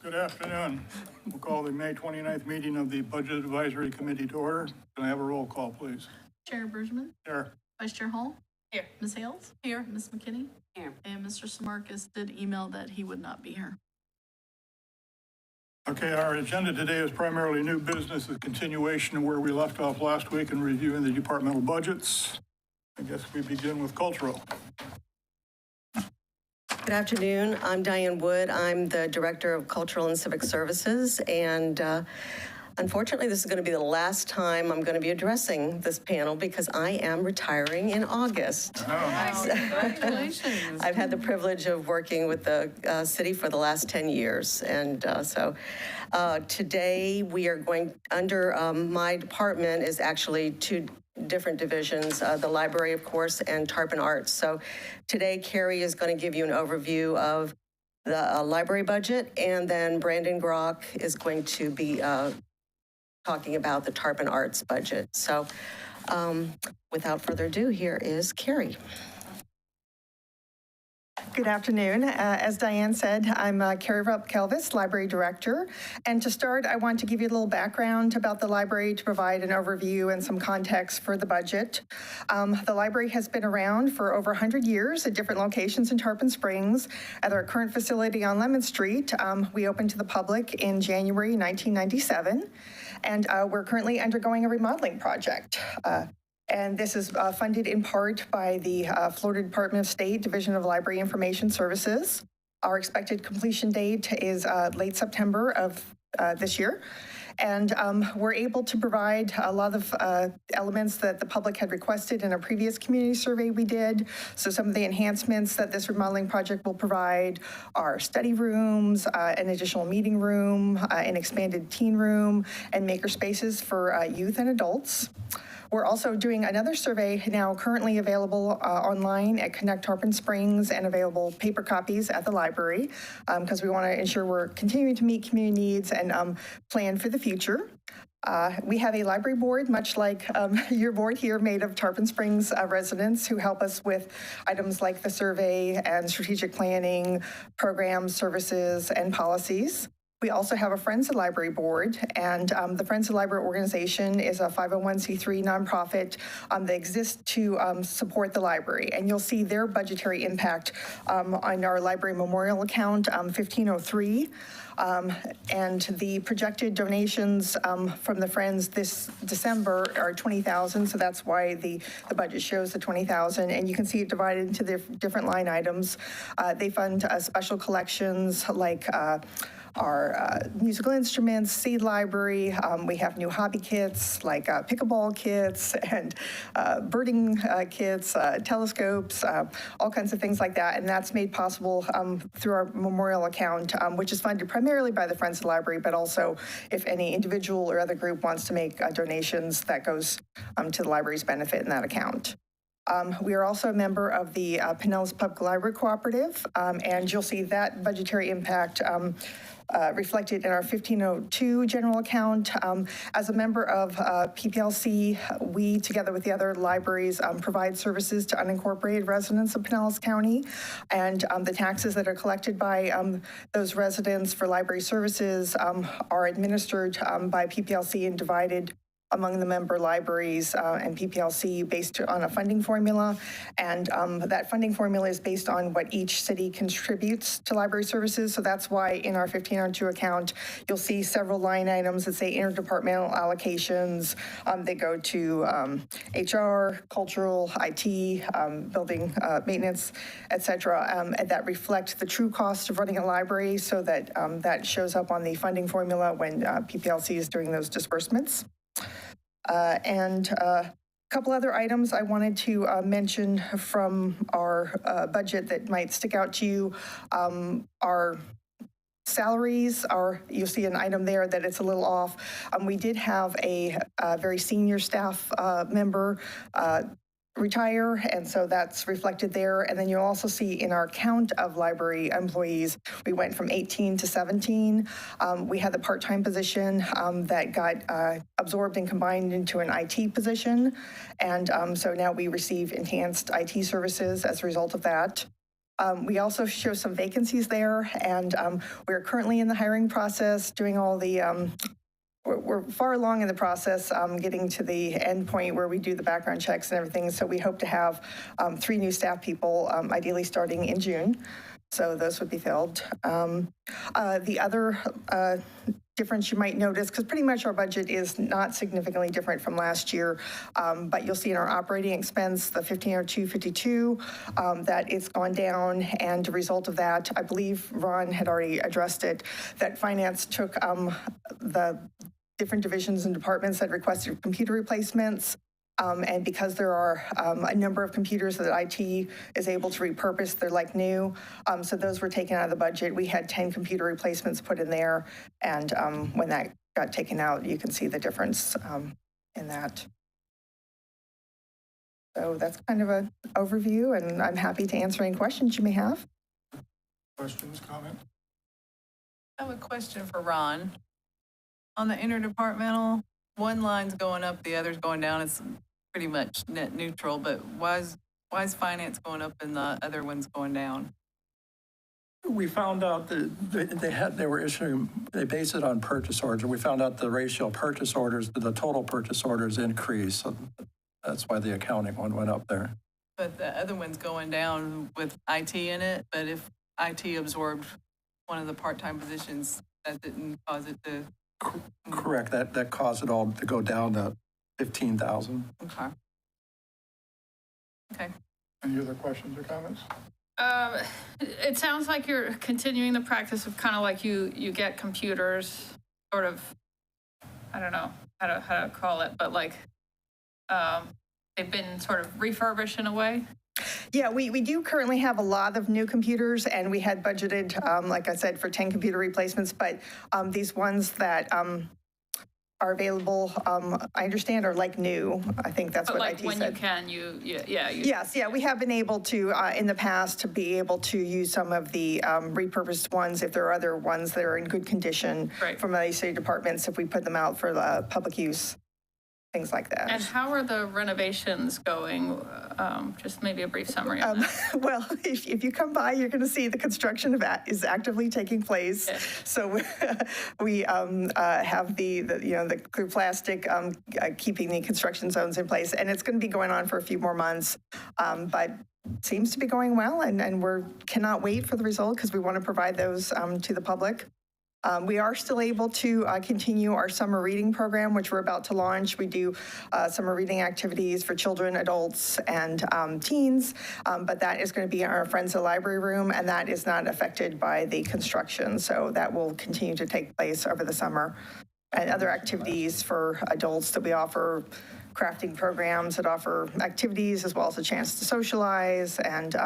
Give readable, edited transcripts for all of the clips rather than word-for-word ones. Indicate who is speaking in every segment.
Speaker 1: Good afternoon. We'll call the May 29th meeting of the Budget Advisory Committee to order. Can I have a roll call, please?
Speaker 2: Chair Bergman.
Speaker 1: Here.
Speaker 2: Vice Chair Hall.
Speaker 3: Here.
Speaker 2: Ms. Hales. Here. Ms. McKinney.
Speaker 3: Here.
Speaker 2: And Mr. Samarkis did email that he would not be here.
Speaker 1: Okay, our agenda today is primarily new business, a continuation of where we left off last week in reviewing the departmental budgets. I guess we begin with cultural.
Speaker 4: Good afternoon. I'm Diane Wood. I'm the Director of Cultural and Civic Services, and unfortunately, this is going to be the last time I'm going to be addressing this panel because I am retiring in August.
Speaker 2: Congratulations.
Speaker 4: I've had the privilege of working with the city for the last 10 years, and today we are going, under my department is actually two different divisions, the library, of course, and Tarpon Arts. So today, Carrie is going to give you an overview of the library budget, and then Brandon Grock is going to be talking about the Tarpon Arts budget. So without further ado, here is Carrie.
Speaker 5: Good afternoon. As Diane said, I'm Carrie Rupp-Kelvis, Library Director. And to start, I want to give you a little background about the library to provide an overview and some context for the budget. The library has been around for over 100 years at different locations in Tarpon Springs. At our current facility on Lemon Street, we opened to the public in January 1997. And we're currently undergoing a remodeling project. And this is funded in part by the Florida Department of State Division of Library Information Services. Our expected completion date is late September of this year. And we're able to provide a lot of elements that the public had requested in a previous community survey we did. So some of the enhancements that this remodeling project will provide are study rooms, an additional meeting room, an expanded teen room, and maker spaces for youth and adults. We're also doing another survey now currently available online at Connect Tarpon Springs and available paper copies at the library because we want to ensure we're continuing to meet community needs and plan for the future. We have a library board, much like your board here, made of Tarpon Springs residents who help us with items like the survey and strategic planning, programs, services, and policies. We also have a Friends of Library board, and the Friends of Library organization is a 501c3 nonprofit that exists to support the library. And you'll see their budgetary impact on our library memorial account, 1503. And the projected donations from the Friends this December are $20,000, so that's why the budget shows the $20,000, and you can see it divided into the different line items. They fund special collections like our musical instruments, seed library. We have new hobby kits like pickleball kits and birding kits, telescopes, all kinds of things like that. And that's made possible through our memorial account, which is funded primarily by the Friends of the Library, but also if any individual or other group wants to make donations, that goes to the library's benefit in that account. We are also a member of the Pinellas Public Library Cooperative, and you'll see that budgetary impact reflected in our 1502 general account. As a member of PPLC, we, together with the other libraries, provide services to unincorporated residents of Pinellas County, and the taxes that are collected by those residents for library services are administered by PPLC and divided among the member libraries and PPLC based on a funding formula. And that funding formula is based on what each city contributes to library services. So that's why in our 1502 account, you'll see several line items that say interdepartmental allocations. They go to HR, cultural, IT, building maintenance, et cetera, and that reflect the true cost of running a library so that that shows up on the funding formula when PPLC is doing those disbursements. And a couple other items I wanted to mention from our budget that might stick out to you. Our salaries are, you'll see an item there that it's a little off. We did have a very senior staff member retire, and so that's reflected there. And then you'll also see in our count of library employees, we went from 18 to 17. We had the part-time position that got absorbed and combined into an IT position. And so now we receive enhanced IT services as a result of that. We also show some vacancies there, and we're currently in the hiring process, doing all the, we're far along in the process, getting to the end point where we do the background checks and everything. So we hope to have 3 new staff people, ideally starting in June. So those would be filled. The other difference you might notice, because pretty much our budget is not significantly different from last year, but you'll see in our operating expense, the 150252, that it's gone down, and a result of that, I believe Ron had already addressed it, that finance took the different divisions and departments that requested computer replacements. And because there are a number of computers that IT is able to repurpose, they're like new. So those were taken out of the budget. We had 10 computer replacements put in there. And when that got taken out, you can see the difference in that. So that's kind of an overview, and I'm happy to answer any questions you may have.
Speaker 1: Questions, comments?
Speaker 3: I have a question for Ron. On the interdepartmental, one line's going up, the other's going down. It's pretty much net neutral, but why is finance going up and the other one's going down?
Speaker 6: We found out that they based it on purchase orders. We found out the ratio of purchase orders to the total purchase orders increased. So that's why the accounting one went up there.
Speaker 3: But the other one's going down with IT in it, but if IT absorbed one of the part-time positions, that didn't cause it to...
Speaker 6: Correct. That caused it all to go down to 15,000.
Speaker 3: Okay. Okay.
Speaker 1: Any other questions or comments?
Speaker 7: It sounds like you're continuing the practice of kind of like you get computers, sort of, I don't know how to call it, but like they've been sort of refurbished in a way.
Speaker 5: Yeah, we do currently have a lot of new computers, and we had budgeted, like I said, for 10 computer replacements, but these ones that are available, I understand, are like new. I think that's
Speaker 7: But
Speaker 5: what
Speaker 7: like
Speaker 5: IT
Speaker 7: when
Speaker 5: said.
Speaker 7: you can,
Speaker 5: Yes, we have been able to, in the past, to be able to use some of the repurposed ones if there are other ones that are in good condition
Speaker 7: Right.
Speaker 5: from the city departments, if we put them out for public use, things like that.
Speaker 7: And how are the renovations going? Just maybe a brief summary on that.
Speaker 5: Well, if you come by, you're going to see the construction of that is actively taking place.
Speaker 7: Yeah.
Speaker 5: So we have the clear plastic keeping the construction zones in place, and it's going to be going on for a few more months, but seems to be going well, and we cannot wait for the result because we want to provide those to the public. We are still able to continue our summer reading program, which we're about to launch. We do summer reading activities for children, adults, and teens, but that is going to be in our Friends of the Library room, and that is not affected by the construction. So that will continue to take place over the summer. And other activities for adults that we offer, crafting programs that offer activities as well as a chance to socialize. And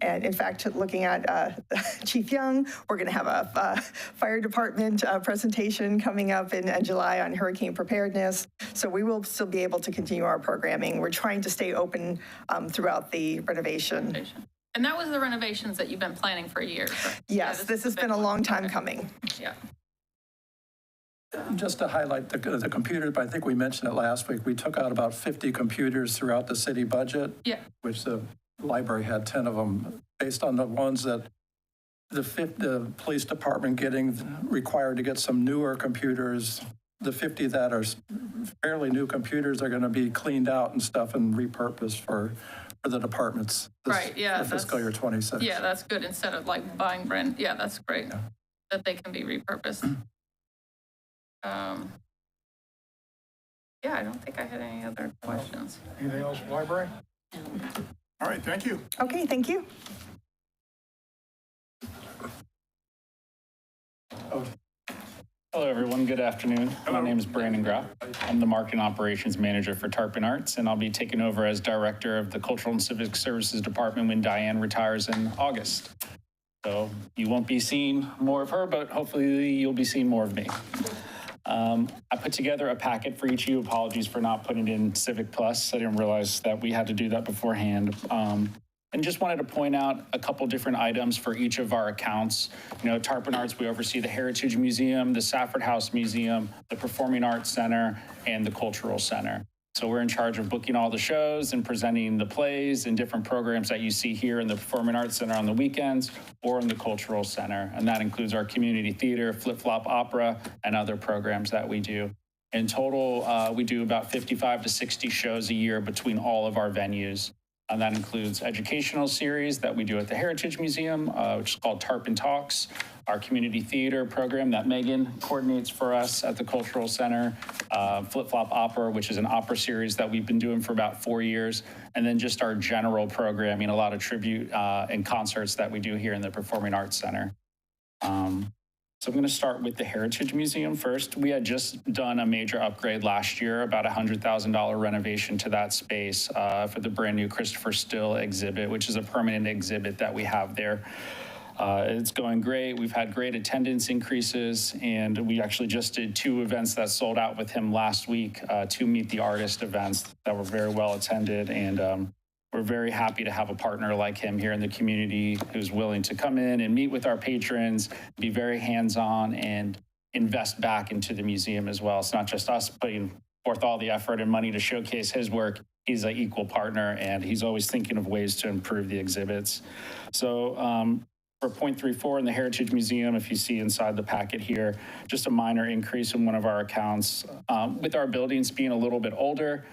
Speaker 5: in fact, looking at Chief Young, we're going to have a fire department presentation coming up in July on hurricane preparedness. So we will still be able to continue our programming. We're trying to stay open throughout the renovation.
Speaker 7: And that was the renovations that you've been planning for years, right?
Speaker 5: Yes, this has been a long time coming.
Speaker 7: Yeah.
Speaker 6: Just to highlight the computers, but I think we mentioned it last week, we took out about 50 computers throughout the city budget.
Speaker 7: Yeah.
Speaker 6: Which the library had 10 of them, based on the ones that the police department required to get some newer computers. The 50 that are fairly new computers are going to be cleaned out and stuff and repurposed for the departments.
Speaker 7: Right, yeah,
Speaker 6: For fiscal year 26.
Speaker 7: Yeah, that's good. Instead of like buying brand, yeah, that's great.
Speaker 6: Yeah.
Speaker 7: That they can be repurposed. Yeah, I don't think I had any other questions.
Speaker 1: Anything else, library? All right, thank you.
Speaker 5: Okay, thank you.
Speaker 8: Hello, everyone. Good afternoon. My name is Brandon Groff. I'm the Marketing Operations Manager for Tarpon Arts, and I'll be taking over as Director of the Cultural and Civic Services Department when Diane retires in August. So you won't be seeing more of her, but hopefully you'll be seeing more of me. I put together a packet for each of you. Apologies for not putting it in Civic Plus. I didn't realize that we had to do that beforehand. And just wanted to point out a couple different items for each of our accounts. You know, Tarpon Arts, we oversee the Heritage Museum, the Safford House Museum, the Performing Arts Center, and the Cultural Center. So we're in charge of booking all the shows and presenting the plays and different programs that you see here in the Performing Arts Center on the weekends or in the Cultural Center. And that includes our community theater, flip-flop opera, and other programs that we do. In total, we do about 55 to 60 shows a year between all of our venues. And that includes educational series that we do at the Heritage Museum, which is called Tarpon Talks, our community theater program that Megan coordinates for us at the Cultural Center, Flip-Flop Opera, which is an opera series that we've been doing for about 4 years, and then just our general programming, a lot of tribute and concerts that we do here in the Performing Arts Center. So I'm going to start with the Heritage Museum first. We had just done a major upgrade last year, about $100,000 renovation to that space for the brand new Christopher Still exhibit, which is a permanent exhibit that we have there. It's going great. We've had great attendance increases, and we actually just did 2 events that sold out with him last week, 2 Meet the Artist events that were very well attended, and we're very happy to have a partner like him here in the community who's willing to come in and meet with our patrons, be very hands-on, and invest back into the museum as well. It's not just us putting forth all the effort and money to showcase his work. He's an equal partner, and he's always thinking of ways to improve the exhibits. So for .34 in the Heritage Museum, if you see inside the packet here, just a minor increase in one of our accounts. With our buildings being a little bit older,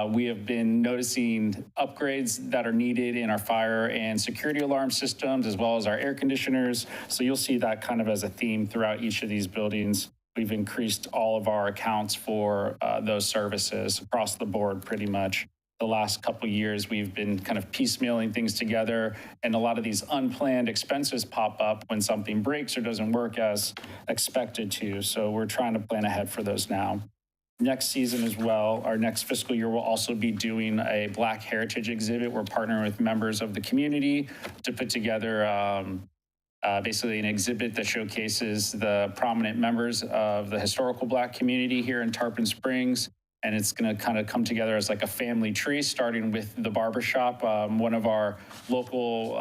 Speaker 8: we have been noticing upgrades that are needed in our fire and security alarm systems, as well as our air conditioners. So you'll see that kind of as a theme throughout each of these buildings. We've increased all of our accounts for those services across the board pretty much. The last couple of years, we've been kind of piecemealing things together, and a lot of these unplanned expenses pop up when something breaks or doesn't work as expected to. So we're trying to plan ahead for those now. Next season as well, our next fiscal year, we'll also be doing a Black Heritage exhibit. We're partnering with members of the community to put together basically an exhibit that showcases the prominent members of the historical Black community here in Tarpon Springs. And it's going to kind of come together as like a family tree, starting with the barbershop. One of our local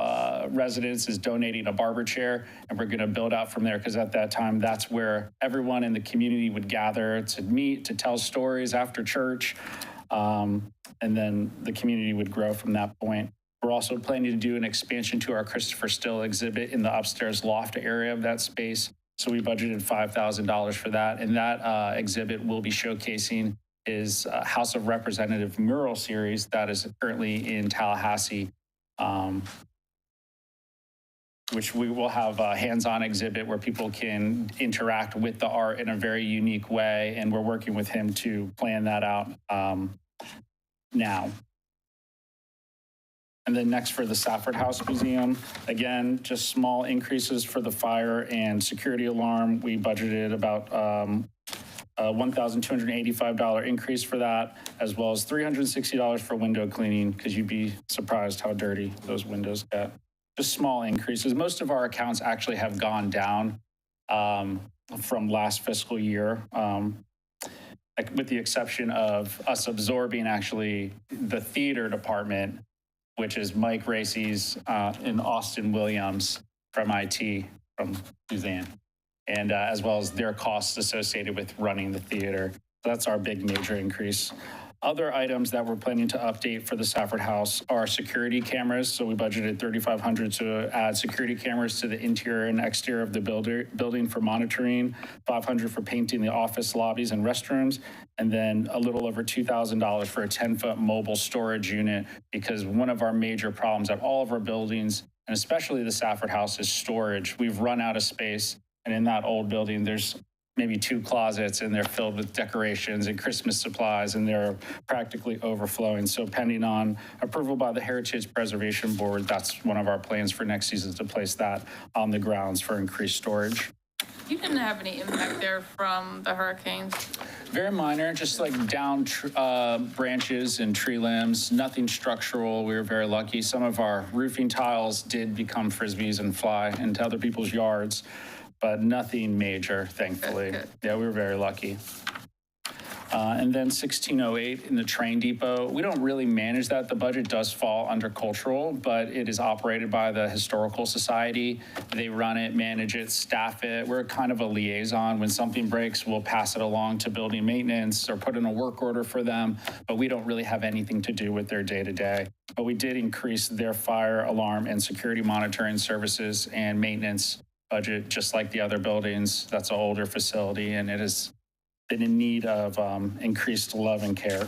Speaker 8: residents is donating a barber chair, and we're going to build out from there, because at that time, that's where everyone in the community would gather to meet, to tell stories after church, and then the community would grow from that point. We're also planning to do an expansion to our Christopher Still exhibit in the upstairs loft area of that space. So we budgeted $5,000 for that, and that exhibit will be showcasing is House of Representative mural series that is currently in Tallahassee, which we will have a hands-on exhibit where people can interact with the art in a very unique way, and we're working with him to plan that out now. And then next for the Safford House Museum, again, just small increases for the fire and security alarm. We budgeted about $1,285 increase for that, as well as $360 for window cleaning, because you'd be surprised how dirty those windows get. Just small increases. Most of our accounts actually have gone down from last fiscal year, with the exception of us absorbing actually the theater department, which is Mike Racy's and Austin Williams from IT, from Suzanne, and as well as their costs associated with running the theater. So that's our big major increase. Other items that we're planning to update for the Safford House are security cameras. So we budgeted $3,500 to add security cameras to the interior and exterior of the building for monitoring, $500 for painting the office lobbies and restrooms, and then a little over $2,000 for a 10-foot mobile storage unit, because one of our major problems at all of our buildings, and especially the Safford House, is storage. We've run out of space, and in that old building, there's maybe 2 closets, and they're filled with decorations and Christmas supplies, and they're practically overflowing. So pending on approval by the Heritage Preservation Board, that's one of our plans for next season, to place that on the grounds for increased storage.
Speaker 7: You didn't have any impact there from the hurricanes?
Speaker 8: Very minor, just like down branches and tree limbs, nothing structural. We were very lucky. Some of our roofing tiles did become Frisbees and fly into other people's yards, but nothing major, thankfully.
Speaker 7: Good.
Speaker 8: Yeah, we were very lucky. And then 1608 in the train depot, we don't really manage that. The budget does fall under cultural, but it is operated by the Historical Society. They run it, manage it, staff it. We're kind of a liaison. When something breaks, we'll pass it along to building maintenance or put in a work order for them, but we don't really have anything to do with their day-to-day. But we did increase their fire alarm and security monitoring services and maintenance budget, just like the other buildings. That's an older facility, and it has been in need of increased love and care.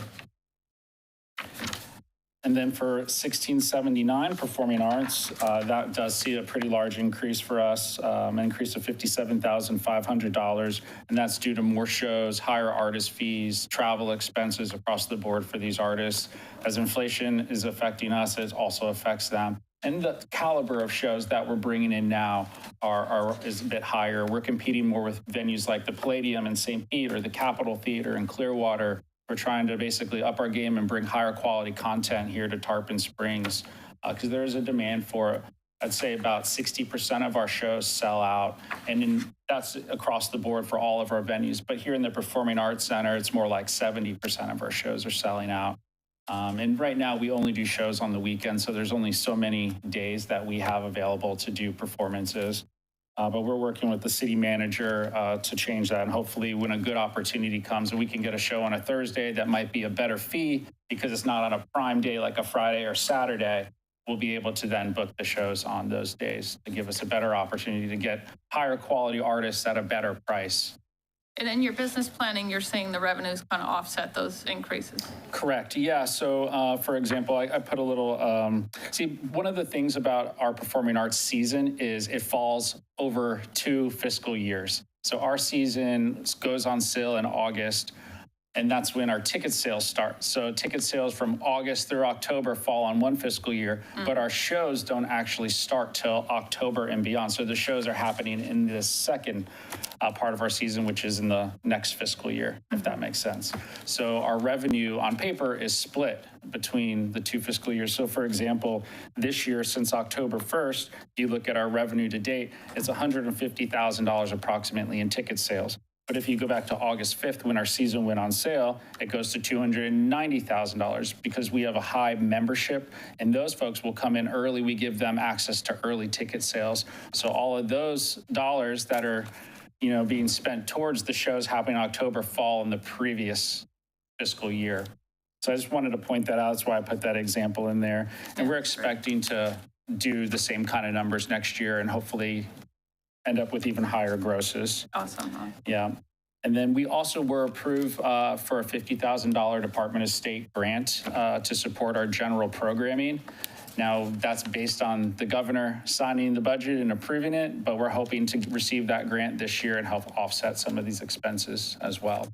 Speaker 8: And then for 1679, performing arts, that does see a pretty large increase for us, an increase of $57,500. And that's due to more shows, higher artist fees, travel expenses across the board for these artists. As inflation is affecting us, it also affects them. And the caliber of shows that we're bringing in now is a bit higher. We're competing more with venues like the Palladium in St. Pete or the Capitol Theater in Clearwater. We're trying to basically up our game and bring higher quality content here to Tarpon Springs because there is a demand for it. I'd say about 60% of our shows sell out, and that's across the board for all of our venues. But here in the Performing Arts Center, it's more like 70% of our shows are selling out. And right now we only do shows on the weekend, so there's only so many days that we have available to do performances. But we're working with the city manager to change that. And hopefully when a good opportunity comes and we can get a show on a Thursday that might be a better fee because it's not on a prime day like a Friday or Saturday, we'll be able to then book the shows on those days to give us a better opportunity to get higher quality artists at a better price.
Speaker 7: And in your business planning, you're saying the revenues kind of offset those increases.
Speaker 8: Correct. Yeah. So, for example, I put a little, see, one of the things about our performing arts season is it falls over 2 fiscal years. So our season goes on sale in August, and that's when our ticket sales start. So ticket sales from August through October fall on 1 fiscal year, but our shows don't actually start till October and beyond. So the shows are happening in the second part of our season, which is in the next fiscal year, if that makes sense. So our revenue on paper is split between the 2 fiscal years. So for example, this year, since October 1st, you look at our revenue to date, it's $150,000 approximately in ticket sales. But if you go back to August 5th, when our season went on sale, it goes to $290,000 because we have a high membership, and those folks will come in early. We give them access to early ticket sales. So all of those dollars that are, being spent towards the shows happening in October fall in the previous fiscal year. So I just wanted to point that out. That's why I put that example in there. And we're expecting to do the same kind of numbers next year and hopefully end up with even higher grosses.
Speaker 7: Awesome.
Speaker 8: Yeah. And then we also were approved for a $50,000 Department of State grant to support our general programming. Now, that's based on the governor signing the budget and approving it, but we're hoping to receive that grant this year and help offset some of these expenses as well.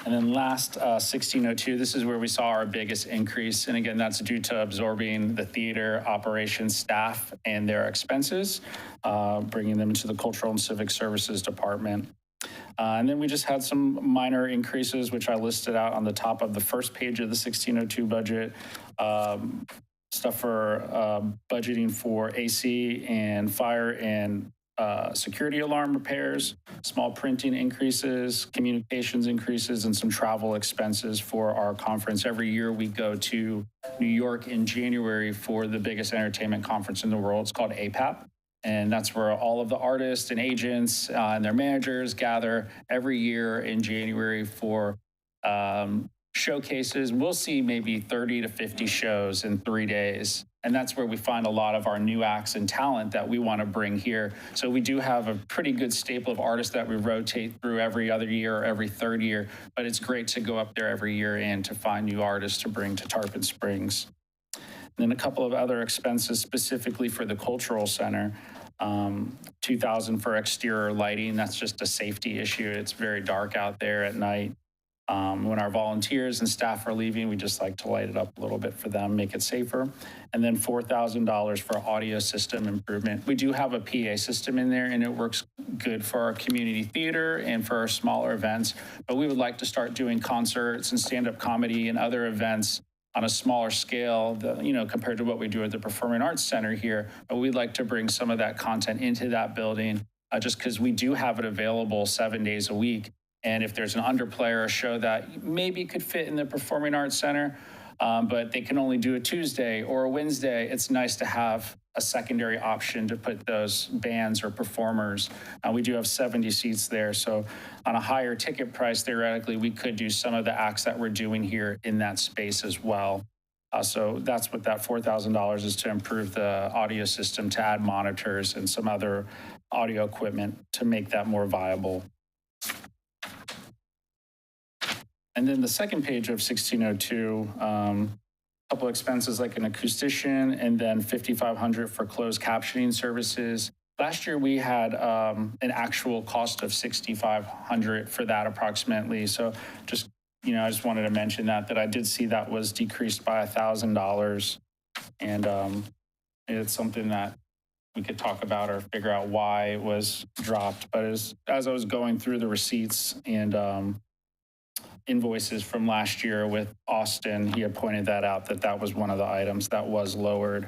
Speaker 8: And then last, 1602, this is where we saw our biggest increase. And again, that's due to absorbing the theater operations staff and their expenses, bringing them into the Cultural and Civic Services Department. And then we just had some minor increases, which I listed out on the top of the first page of the 1602 budget. Stuff for budgeting for AC and fire and security alarm repairs, small printing increases, communications increases, and some travel expenses for our conference. Every year we go to New York in January for the biggest entertainment conference in the world. It's called APAP. And that's where all of the artists and agents and their managers gather every year in January for showcases. We'll see maybe 30 to 50 shows in 3 days. And that's where we find a lot of our new acts and talent that we want to bring here. So we do have a pretty good staple of artists that we rotate through every other year or every third year. But it's great to go up there every year and to find new artists to bring to Tarpon Springs. And then a couple of other expenses specifically for the Cultural Center. $2,000 for exterior lighting. That's just a safety issue. It's very dark out there at night. When our volunteers and staff are leaving, we just like to light it up a little bit for them, make it safer. And then $4,000 for audio system improvement. We do have a PA system in there, and it works good for our community theater and for our smaller events. But we would like to start doing concerts and stand-up comedy and other events on a smaller scale, compared to what we do at the Performing Arts Center here. But we'd like to bring some of that content into that building just because we do have it available 7 days a week. And if there's an underplay or a show that maybe could fit in the Performing Arts Center, but they can only do a Tuesday or a Wednesday, it's nice to have a secondary option to put those bands or performers. We do have 70 seats there, so on a higher ticket price, theoretically, we could do some of the acts that we're doing here in that space as well. So that's what that $4,000 is, to improve the audio system, to add monitors and some other audio equipment to make that more viable. And then the second page of 1602, couple expenses like an acoustician, and then $5,500 for closed captioning services. Last year we had an actual cost of $6,500 for that approximately. So just, I just wanted to mention that I did see that was decreased by $1,000, and it's something that we could talk about or figure out why it was dropped. But as I was going through the receipts and invoices from last year with Austin, he had pointed that out, that was one of the items that was lowered.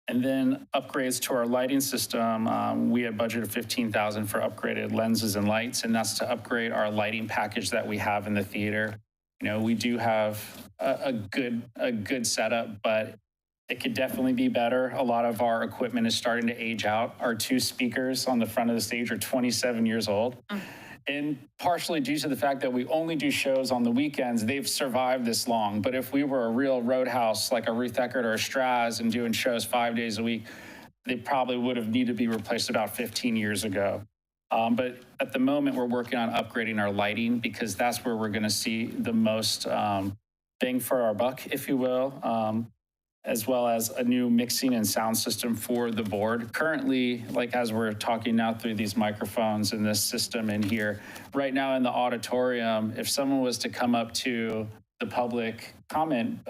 Speaker 8: And then upgrades to our lighting system, we had budgeted $15,000 for upgraded lenses and lights, and that's to upgrade our lighting package that we have in the theater. We do have a good setup, but it could definitely be better. A lot of our equipment is starting to age out. Our 2 speakers on the front of the stage are 27 years old. And partially due to the fact that we only do shows on the weekends, they've survived this long. But if we were a real Roadhouse, like a Ruth Eckerd or a Straz, and doing shows 5 days a week, they probably would have needed to be replaced about 15 years ago. But at the moment, we're working on upgrading our lighting, because that's where we're going to see the most bang for our buck, if you will, as well as a new mixing and sound system for the board. Currently, like as we're talking now through these microphones and this system in here, right now in the auditorium, if someone was to come up to the public comment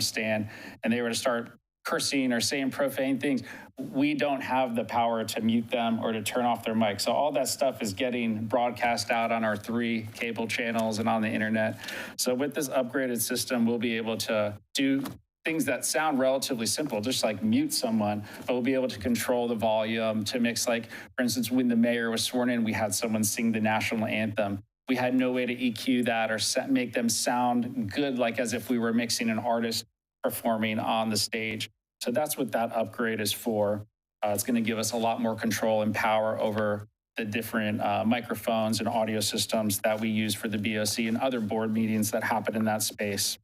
Speaker 8: stand and they were to start cursing or saying profane things, we don't have the power to mute them or to turn off their mic. So all that stuff is getting broadcast out on our 3 cable channels and on the internet. So with this upgraded system, we'll be able to do things that sound relatively simple, just like mute someone, but we'll be able to control the volume to mix. Like, for instance, when the mayor was sworn in, we had someone sing the national anthem. We had no way to EQ that or make them sound good, like as if we were mixing an artist performing on the stage. So that's what that upgrade is for. It's going to give us a lot more control and power over the different microphones and audio systems that we use for the BOC and other board meetings that happen in that space.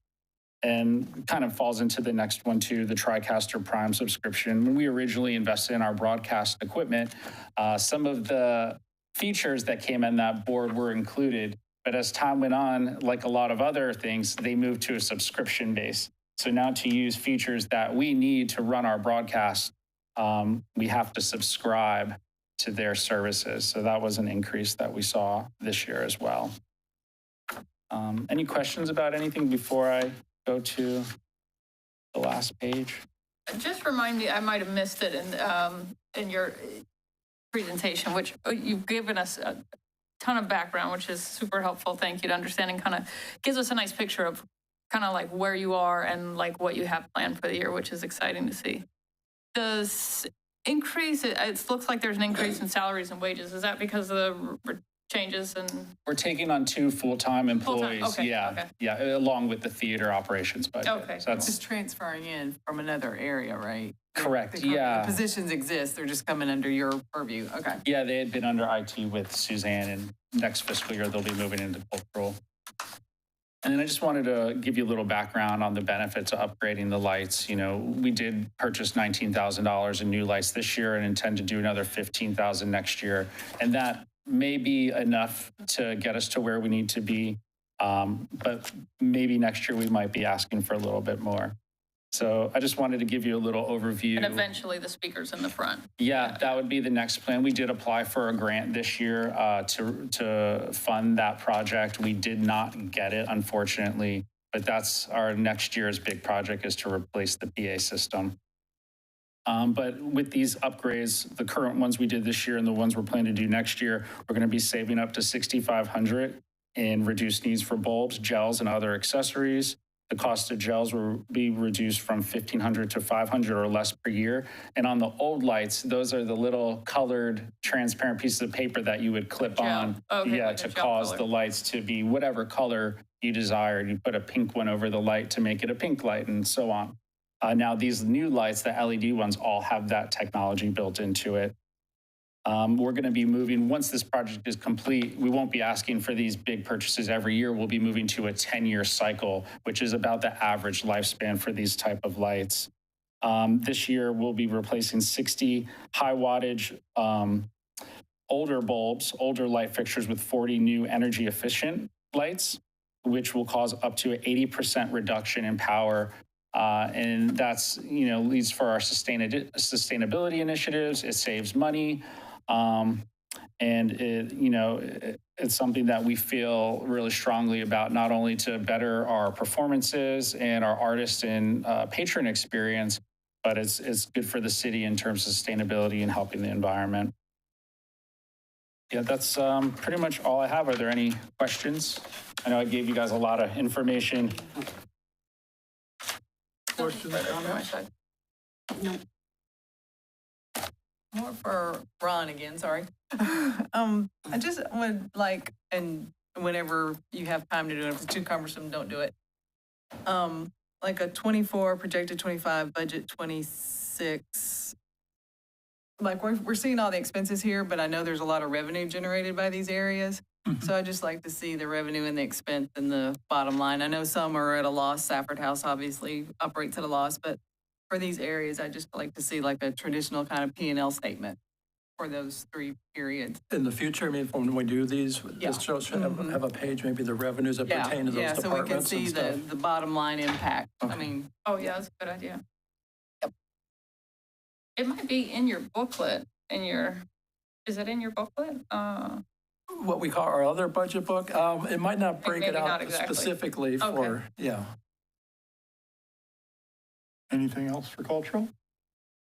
Speaker 8: And kind of falls into the next one too, the TriCaster Prime subscription. When we originally invested in our broadcast equipment, some of the features that came in that board were included, but as time went on, like a lot of other things, they moved to a subscription base. So now to use features that we need to run our broadcast, we have to subscribe to their services. So that was an increase that we saw this year as well. Any questions about anything before I go to the last page?
Speaker 7: Just remind me, I might have missed it in your presentation, which you've given us a ton of background, which is super helpful. Thank you to understanding, kind of gives us a nice picture of kind of like where you are and like what you have planned for the year, which is exciting to see. Does increase, it looks like there's an increase in salaries and wages. Is that because of the changes and
Speaker 8: We're taking on 2 full-time employees.
Speaker 7: Okay,
Speaker 8: Yeah,
Speaker 7: okay.
Speaker 8: yeah, along with the theater operations budget.
Speaker 7: Okay.
Speaker 8: So that's
Speaker 3: Just transferring in from another area, right?
Speaker 8: correct.
Speaker 3: The
Speaker 8: Yeah.
Speaker 3: positions exist, they're just coming under your purview. Okay.
Speaker 8: Yeah, they had been under IT with Suzanne, and next fiscal year they'll be moving into cultural. And then I just wanted to give you a little background on the benefits of upgrading the lights. We did purchase $19,000 in new lights this year and intend to do another $15,000 next year. And that may be enough to get us to where we need to be. But maybe next year we might be asking for a little bit more. So I just wanted to give you a little overview.
Speaker 7: and eventually the speakers in the front?
Speaker 8: Yeah, that would be the next plan. We did apply for a grant this year to fund that project. We did not get it, unfortunately, but that's our next year's big project, is to replace the PA system. But with these upgrades, the current ones we did this year and the ones we're planning to do next year, we're going to be saving up to $6,500 in reduced needs for bulbs, gels, and other accessories. The cost of gels will be reduced from $1,500 to $500 or less per year. And on the old lights, those are the little colored transparent pieces of paper that you would clip
Speaker 7: Gel.
Speaker 8: on.
Speaker 7: Okay,
Speaker 8: Yeah,
Speaker 7: like a
Speaker 8: to
Speaker 7: gel
Speaker 8: cause
Speaker 7: color.
Speaker 8: the lights to be whatever color you desired. You put a pink one over the light to make it a pink light and so on. Now these new lights, the LED ones, all have that technology built into it. We're going to be moving, once this project is complete, we won't be asking for these big purchases every year. We'll be moving to a 10-year cycle, which is about the average lifespan for these type of lights. This year, we'll be replacing 60 high wattage older bulbs, older light fixtures with 40 new energy efficient lights, which will cause up to an 80% reduction in power. And that's, leads for our sustainability initiatives. It saves money. And it's something that we feel really strongly about, not only to better our performances and our artist and patron experience, but it's good for the city in terms of sustainability and helping the environment. Yeah, that's pretty much all I have. Are there any questions? I know I gave you guys a lot of information.
Speaker 1: Questions?
Speaker 3: On my side. More for Ron again, sorry. I just would like, and whenever you have time to do it, if it's too cumbersome, don't do it. Like a 24, projected 25, budget 26. Like we're seeing all the expenses here, but I know there's a lot of revenue generated by these areas. So I just like to see the revenue and the expense and the bottom line. I know some are at a loss. Safford House obviously operates at a loss, but for these areas, I just like to see like a traditional kind of P&L statement for those 3 periods.
Speaker 6: In the future, I mean, when we do these,
Speaker 3: Yeah.
Speaker 6: this shows, have a page, maybe the revenues that pertain to those
Speaker 3: Yeah, so we can
Speaker 6: departments and
Speaker 3: see
Speaker 6: stuff.
Speaker 3: the bottom line impact. I
Speaker 6: Okay.
Speaker 3: mean,
Speaker 7: Oh, yeah, that's a good idea.
Speaker 3: Yep.
Speaker 7: It might be in your booklet, is it in your booklet?
Speaker 6: What we call our other budget book, it might not break it
Speaker 7: Maybe not
Speaker 6: out
Speaker 7: exactly.
Speaker 6: specifically for, yeah.
Speaker 1: Anything else for cultural?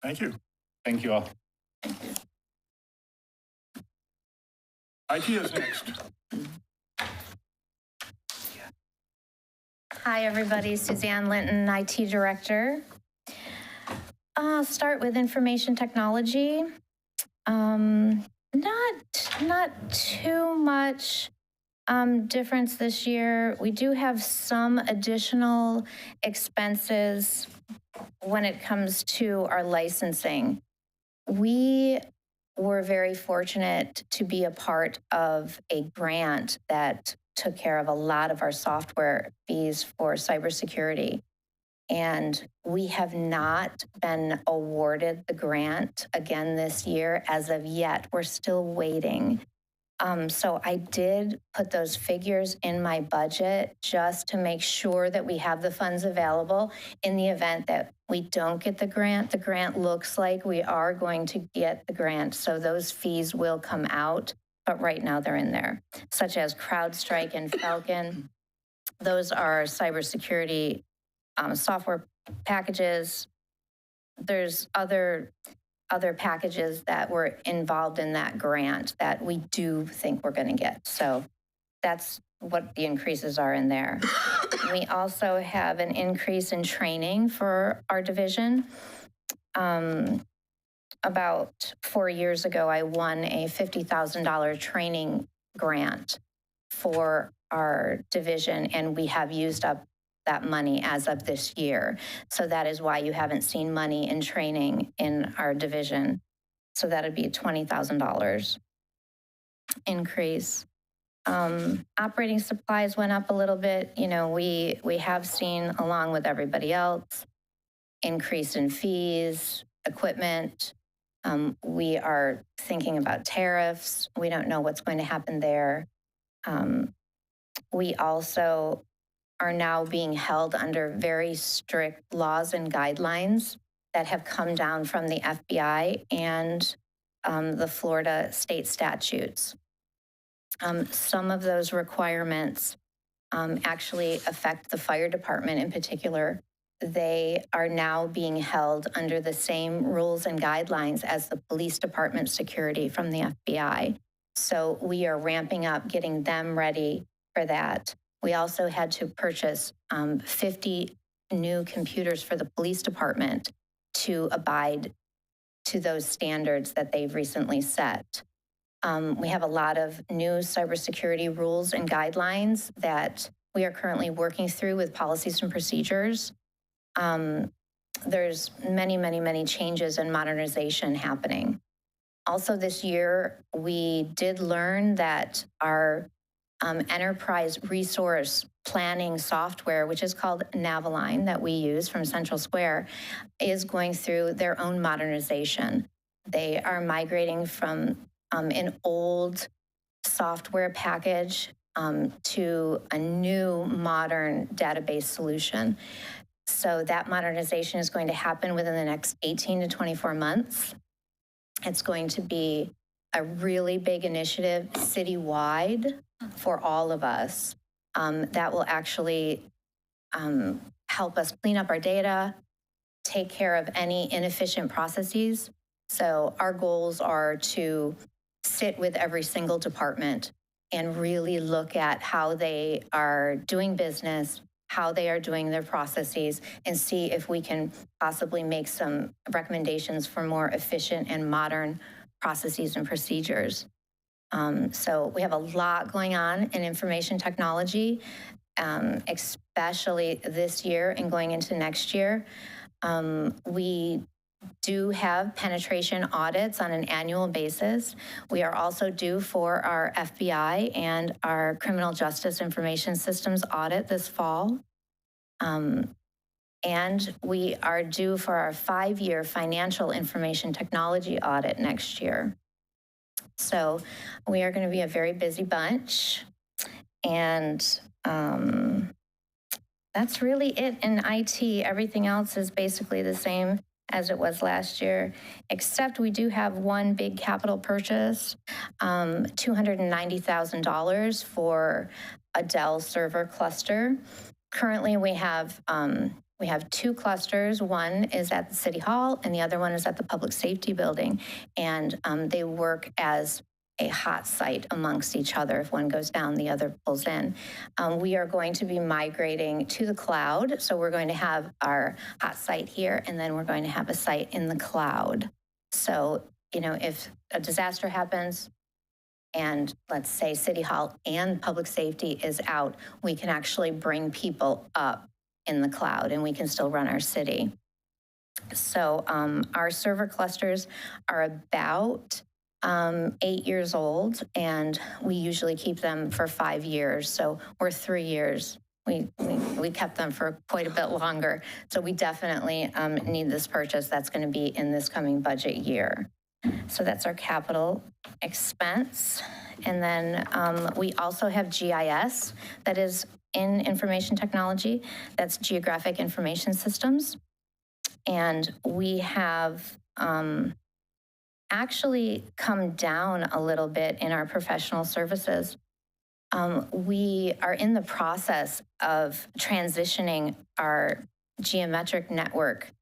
Speaker 1: Thank you.
Speaker 8: Thank you all.
Speaker 7: Thank you.
Speaker 1: IT is next.
Speaker 9: Hi, everybody. Suzanne Linton, IT Director. I'll start with information technology. Not too much difference this year. We do have some additional expenses when it comes to our licensing. We were very fortunate to be a part of a grant that took care of a lot of our software fees for cybersecurity. And we have not been awarded the grant again this year as of yet. We're still waiting. So I did put those figures in my budget just to make sure that we have the funds available in the event that we don't get the grant. The grant looks like we are going to get the grant, so those fees will come out, but right now they're in there, such as CrowdStrike and Falcon. Those are cybersecurity software packages. There's other packages that were involved in that grant that we do think we're going to get. So that's what the increases are in there. We also have an increase in training for our division. About 4 years ago, I won a $50,000 training grant for our division, and we have used up that money as of this year. So that is why you haven't seen money in training in our division. So that'd be a $20,000 increase. Operating supplies went up a little bit. We have seen, along with everybody else, increase in fees, equipment. We are thinking about tariffs. We don't know what's going to happen there. We also are now being held under very strict laws and guidelines that have come down from the FBI and the Florida state statutes. Some of those requirements actually affect the fire department in particular. They are now being held under the same rules and guidelines as the police department security from the FBI. So we are ramping up, getting them ready for that. We also had to purchase 50 new computers for the police department to abide to those standards that they've recently set. We have a lot of new cybersecurity rules and guidelines that we are currently working through with policies and procedures. There's many changes and modernization happening. Also this year, we did learn that our enterprise resource planning software, which is called Naviline, that we use from Central Square, is going through their own modernization. They are migrating from an old software package to a new modern database solution. So that modernization is going to happen within the next 18 to 24 months. It's going to be a really big initiative citywide for all of us that will actually help us clean up our data, take care of any inefficient processes. So our goals are to sit with every single department and really look at how they are doing business, how they are doing their processes, and see if we can possibly make some recommendations for more efficient and modern processes and procedures. So we have a lot going on in information technology, especially this year and going into next year. We do have penetration audits on an annual basis. We are also due for our FBI and our criminal justice information systems audit this fall. And we are due for our 5-year financial information technology audit next year. So we are going to be a very busy bunch. And that's really it in IT. Everything else is basically the same as it was last year, except we do have one big capital purchase, $290,000 for a Dell server cluster. Currently, we have 2 clusters. One is at the City Hall, and the other one is at the Public Safety Building. And they work as a hot site amongst each other. If one goes down, the other pulls in. We are going to be migrating to the cloud. So we're going to have our hot site here, and then we're going to have a site in the cloud. So, you know, if a disaster happens, and let's say City Hall and Public Safety is out, we can actually bring people up in the cloud, and we can still run our city. So our server clusters are about 8 years old, and we usually keep them for 5 years. So we're 3 years. We kept them for quite a bit longer. So we definitely need this purchase. That's going to be in this coming budget year. So that's our capital expense. And then we also have GIS that is in information technology. That's Geographic Information Systems. And we have actually come down a little bit in our professional services. We are in the process of transitioning our geometric network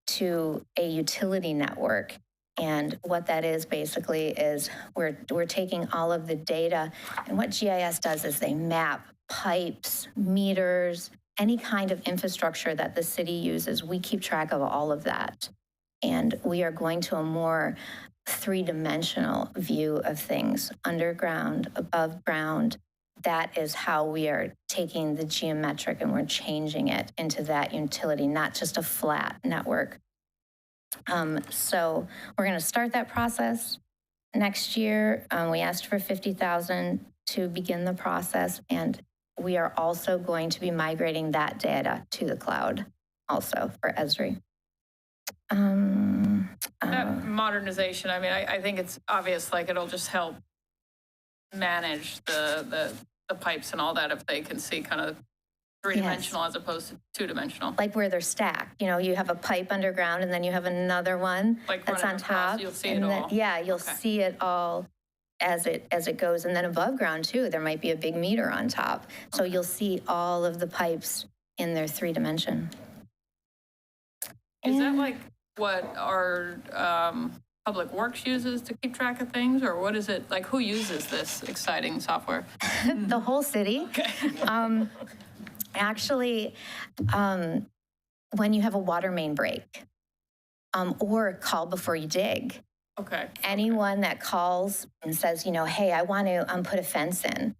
Speaker 9: to a utility network. And what that is basically is we're taking all of the data, and what GIS does is they map pipes, meters, any kind of infrastructure that the city uses. We keep track of all of that. And we are going to a more 3-dimensional view of things, underground, above ground. That is how we are taking the geometric and we're changing it into that utility, not just a flat network. So we're going to start that process next year. We asked for $50,000 to begin the process, and we are also going to be migrating that data to the cloud also for Esri.
Speaker 7: That modernization, I mean, I think it's obvious, like it'll just help manage the pipes and all that if they can see kind of 3-dimensional as opposed to 2-dimensional.
Speaker 9: Like where they're stacked, you know, you have a pipe underground and then you have another one
Speaker 7: Like
Speaker 9: that's on
Speaker 7: running across,
Speaker 9: top.
Speaker 7: you'll see
Speaker 9: and
Speaker 7: it
Speaker 9: then,
Speaker 7: all.
Speaker 9: yeah, you'll
Speaker 7: Okay.
Speaker 9: see it all as it goes. And then above ground too, there might be a big meter on top. So you'll see all of the pipes in their 3-dimension.
Speaker 7: Is that like what our Public Works uses to keep track of things, or what is it, like, who uses this exciting software?
Speaker 9: The whole city. Actually, when you have a water main break, or call before you dig,
Speaker 7: Okay,
Speaker 9: anyone that calls and says, you know, hey, I want to put a fence in,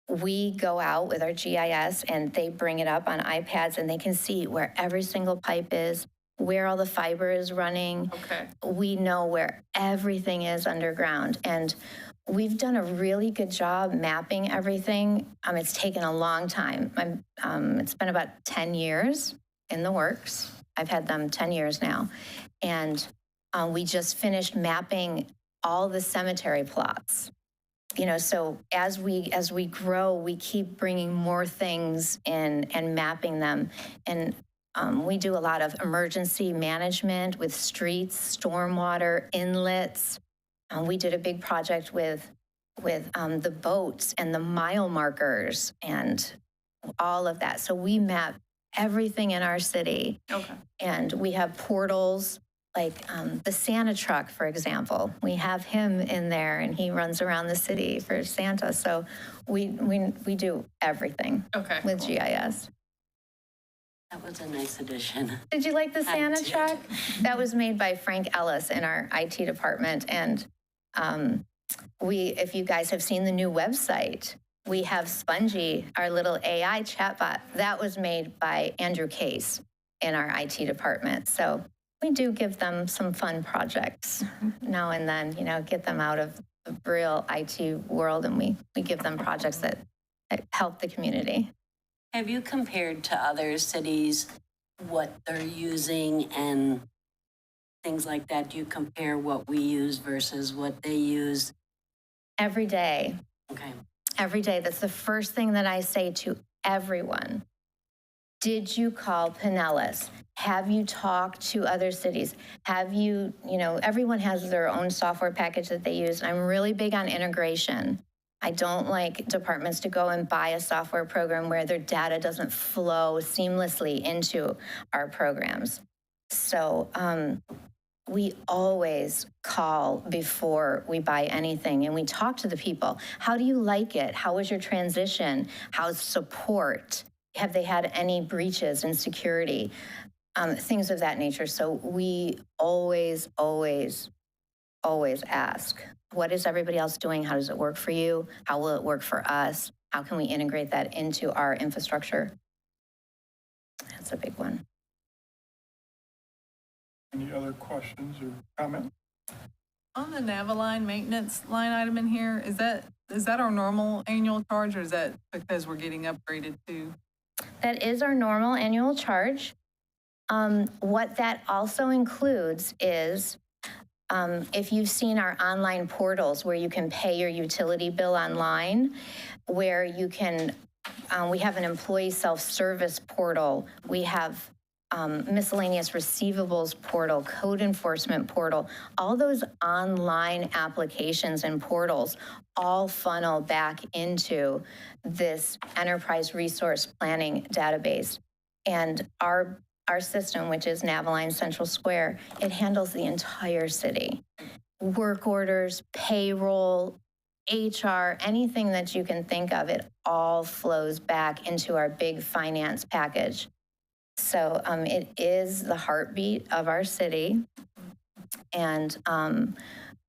Speaker 9: we go out with our GIS and they bring it up on iPads and they can see where every single pipe is, where all the fiber is running.
Speaker 7: okay,
Speaker 9: We know where everything is underground. And we've done a really good job mapping everything. It's taken a long time. It's been about 10 years in the works. I've had them 10 years now. And we just finished mapping all the cemetery plots. You know, so as we grow, we keep bringing more things in and mapping them. And we do a lot of emergency management with streets, stormwater, inlets. We did a big project with the boats and the mile markers and all of that. So we map everything in our city.
Speaker 7: okay.
Speaker 9: And we have portals, like the Santa truck, for example. We have him in there and he runs around the city for Santa. So we do everything
Speaker 7: Okay,
Speaker 9: with
Speaker 7: cool.
Speaker 9: GIS.
Speaker 10: That was a nice addition.
Speaker 9: Did you like the Santa
Speaker 10: did.
Speaker 9: truck? That was made by Frank Ellis in our IT department. And if you guys have seen the new website, we have Spongy, our little AI chatbot. That was made by Andrew Case in our IT department. So we do give them some fun projects now and then, you know, get them out of the real IT world, and we give them projects that help the community.
Speaker 10: Have you compared to other cities what they're using and things like that? Do you compare what we use versus what they use?
Speaker 9: Every day.
Speaker 10: Okay.
Speaker 9: Every day. That's the first thing that I say to everyone. Did you call Pinellas? Have you talked to other cities? Have you, everyone has their own software package that they use. I'm really big on integration. I don't like departments to go and buy a software program where their data doesn't flow seamlessly into our programs. So we always call before we buy anything, and we talk to the people. How do you like it? How was your transition? How's support? Have they had any breaches in security? Things of that nature. So we always ask, what is everybody else doing? How does it work for you? How will it work for us? How can we integrate that into our infrastructure? That's a big one.
Speaker 1: Any other questions or comments?
Speaker 3: On the Navaline maintenance line item in here, is that our normal annual charge, or is that because we're getting upgraded too?
Speaker 9: That is our normal annual charge. What that also includes is if you've seen our online portals where you can pay your utility bill online, where you can, we have an employee self-service portal, we have miscellaneous receivables portal, code enforcement portal, all those online applications and portals all funnel back into this enterprise resource planning database. And our system, which is Navaline Central Square, it handles the entire city. Work orders, payroll, HR, anything that you can think of, it all flows back into our big finance package. So it is the heartbeat of our city. And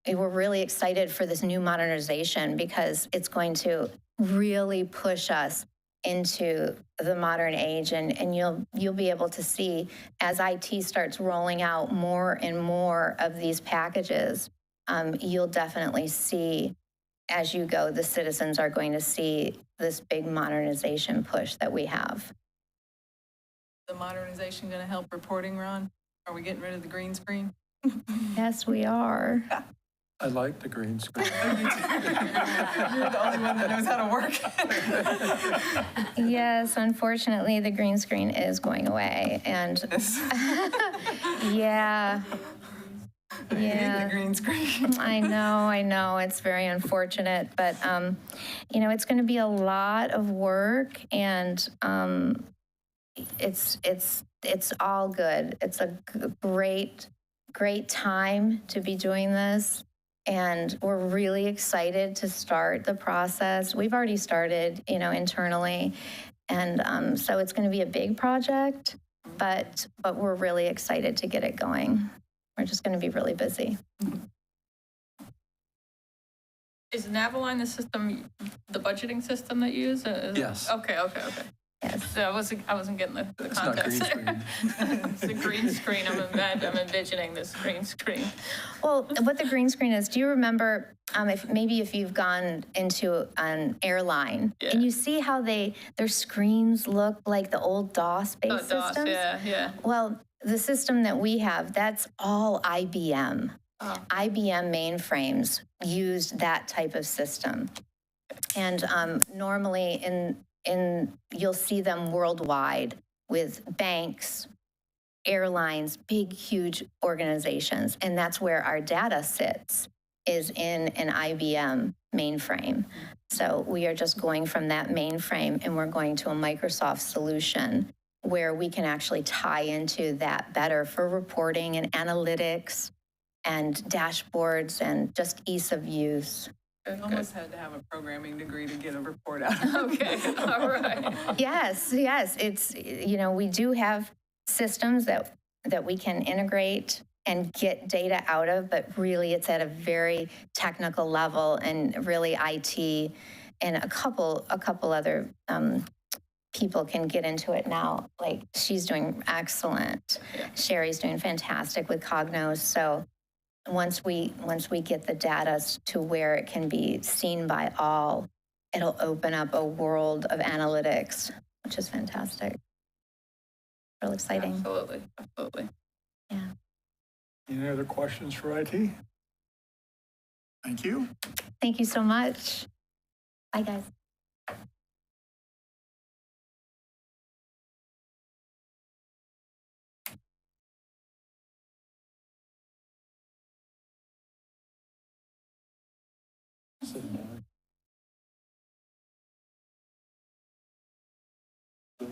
Speaker 9: we're really excited for this new modernization because it's going to really push us into the modern age, and you'll be able to see as IT starts rolling out more and more of these packages, you'll definitely see as you go, the citizens are going to see this big modernization push that we have.
Speaker 3: The modernization going to help reporting, Ron? Are we getting rid of the green screen?
Speaker 9: Yes, we are.
Speaker 6: I like the green screen.
Speaker 3: You're the only one that knows how to work.
Speaker 9: Yes, unfortunately, the green screen is going away, and yeah.
Speaker 3: I hate the green screen.
Speaker 9: I know, it's very unfortunate, but it's going to be a lot of work, and it's all good. It's a great great time to be doing this. And we're really excited to start the process. We've already started, internally. And so it's going to be a big project, but we're really excited to get it going. We're just going to be really busy.
Speaker 7: Is Naviline the budgeting system that you use?
Speaker 6: Yes.
Speaker 7: Okay.
Speaker 9: Yes.
Speaker 7: So I wasn't getting the
Speaker 6: It's not green
Speaker 7: context.
Speaker 6: screen.
Speaker 7: It's a green screen. I'm envisioning this green screen.
Speaker 9: Well, what the green screen is, do you remember if you've gone into an airline and you see how their screens look like the old DOS-based systems?
Speaker 7: Yeah.
Speaker 9: Well, the system that we have, that's all IBM. IBM mainframes used that type of system. And normally you'll see them worldwide with banks, airlines, big, huge organizations. And that's where our data sits, is in an IBM mainframe. So we are just going from that mainframe and we're going to a Microsoft solution where we can actually tie into that better for reporting and analytics and dashboards and just ease of use.
Speaker 3: I almost had to have a programming degree to get a report out.
Speaker 7: Okay, all right.
Speaker 9: Yes. It's, we do have systems that we can integrate and get data out of, but really it's at a very technical level and really IT and a couple other people can get into it now. Like she's doing excellent. Yeah. Sherry's doing fantastic with Cognos. So once we get the data to where it can be seen by all, it'll open up a world of analytics, which is fantastic. Real exciting.
Speaker 7: Absolutely.
Speaker 9: Yeah.
Speaker 1: Any other questions for IT? Thank you.
Speaker 9: Thank you so much. Bye, guys.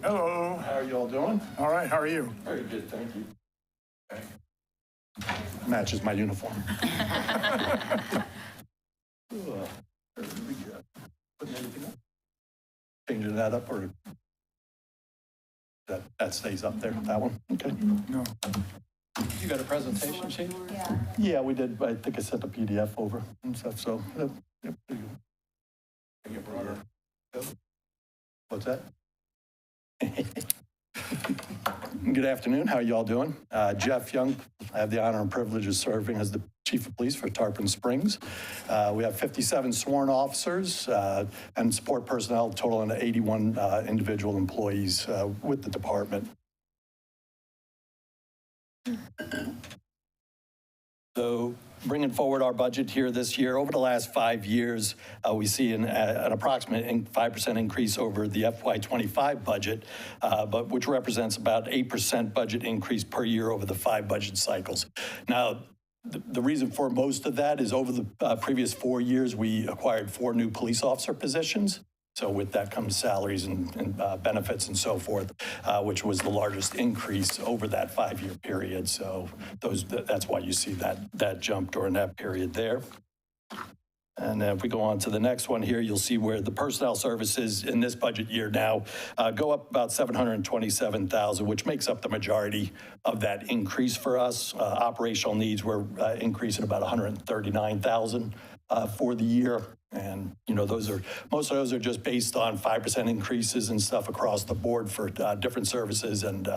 Speaker 1: Hello.
Speaker 11: How are you all doing?
Speaker 1: All right, how are you?
Speaker 11: Very good, thank you. Okay. Matches my uniform. Putting anything up? Changing that up, or that stays up there, that one? Okay.
Speaker 1: No.
Speaker 6: You got a presentation sheet?
Speaker 11: Yeah, we did. I think I sent the PDF over and stuff, so. Yep, there you go. What's that? Good afternoon. How are you all doing? Jeff Young. I have the honor and privilege of serving as the Chief of Police for Tarpon Springs. We have 57 sworn officers and support personnel, totaling 81 individual employees with the department. So bringing forward our budget here this year, over the last 5 years, we see an approximate 5% increase over the FY25 budget, but which represents about 8% budget increase per year over the 5 budget cycles. Now, the reason for most of that is over the previous 4 years, we acquired 4 new police officer positions. So with that comes salaries and benefits and so forth, which was the largest increase over that 5-year period. So that's why you see that jump during that period there. And if we go on to the next one here, you'll see where the personnel services in this budget year now go up about $727,000, which makes up the majority of that increase for us. Operational needs were increasing about $139,000 for the year. And, most of those are just based on 5% increases and stuff across the board for different services and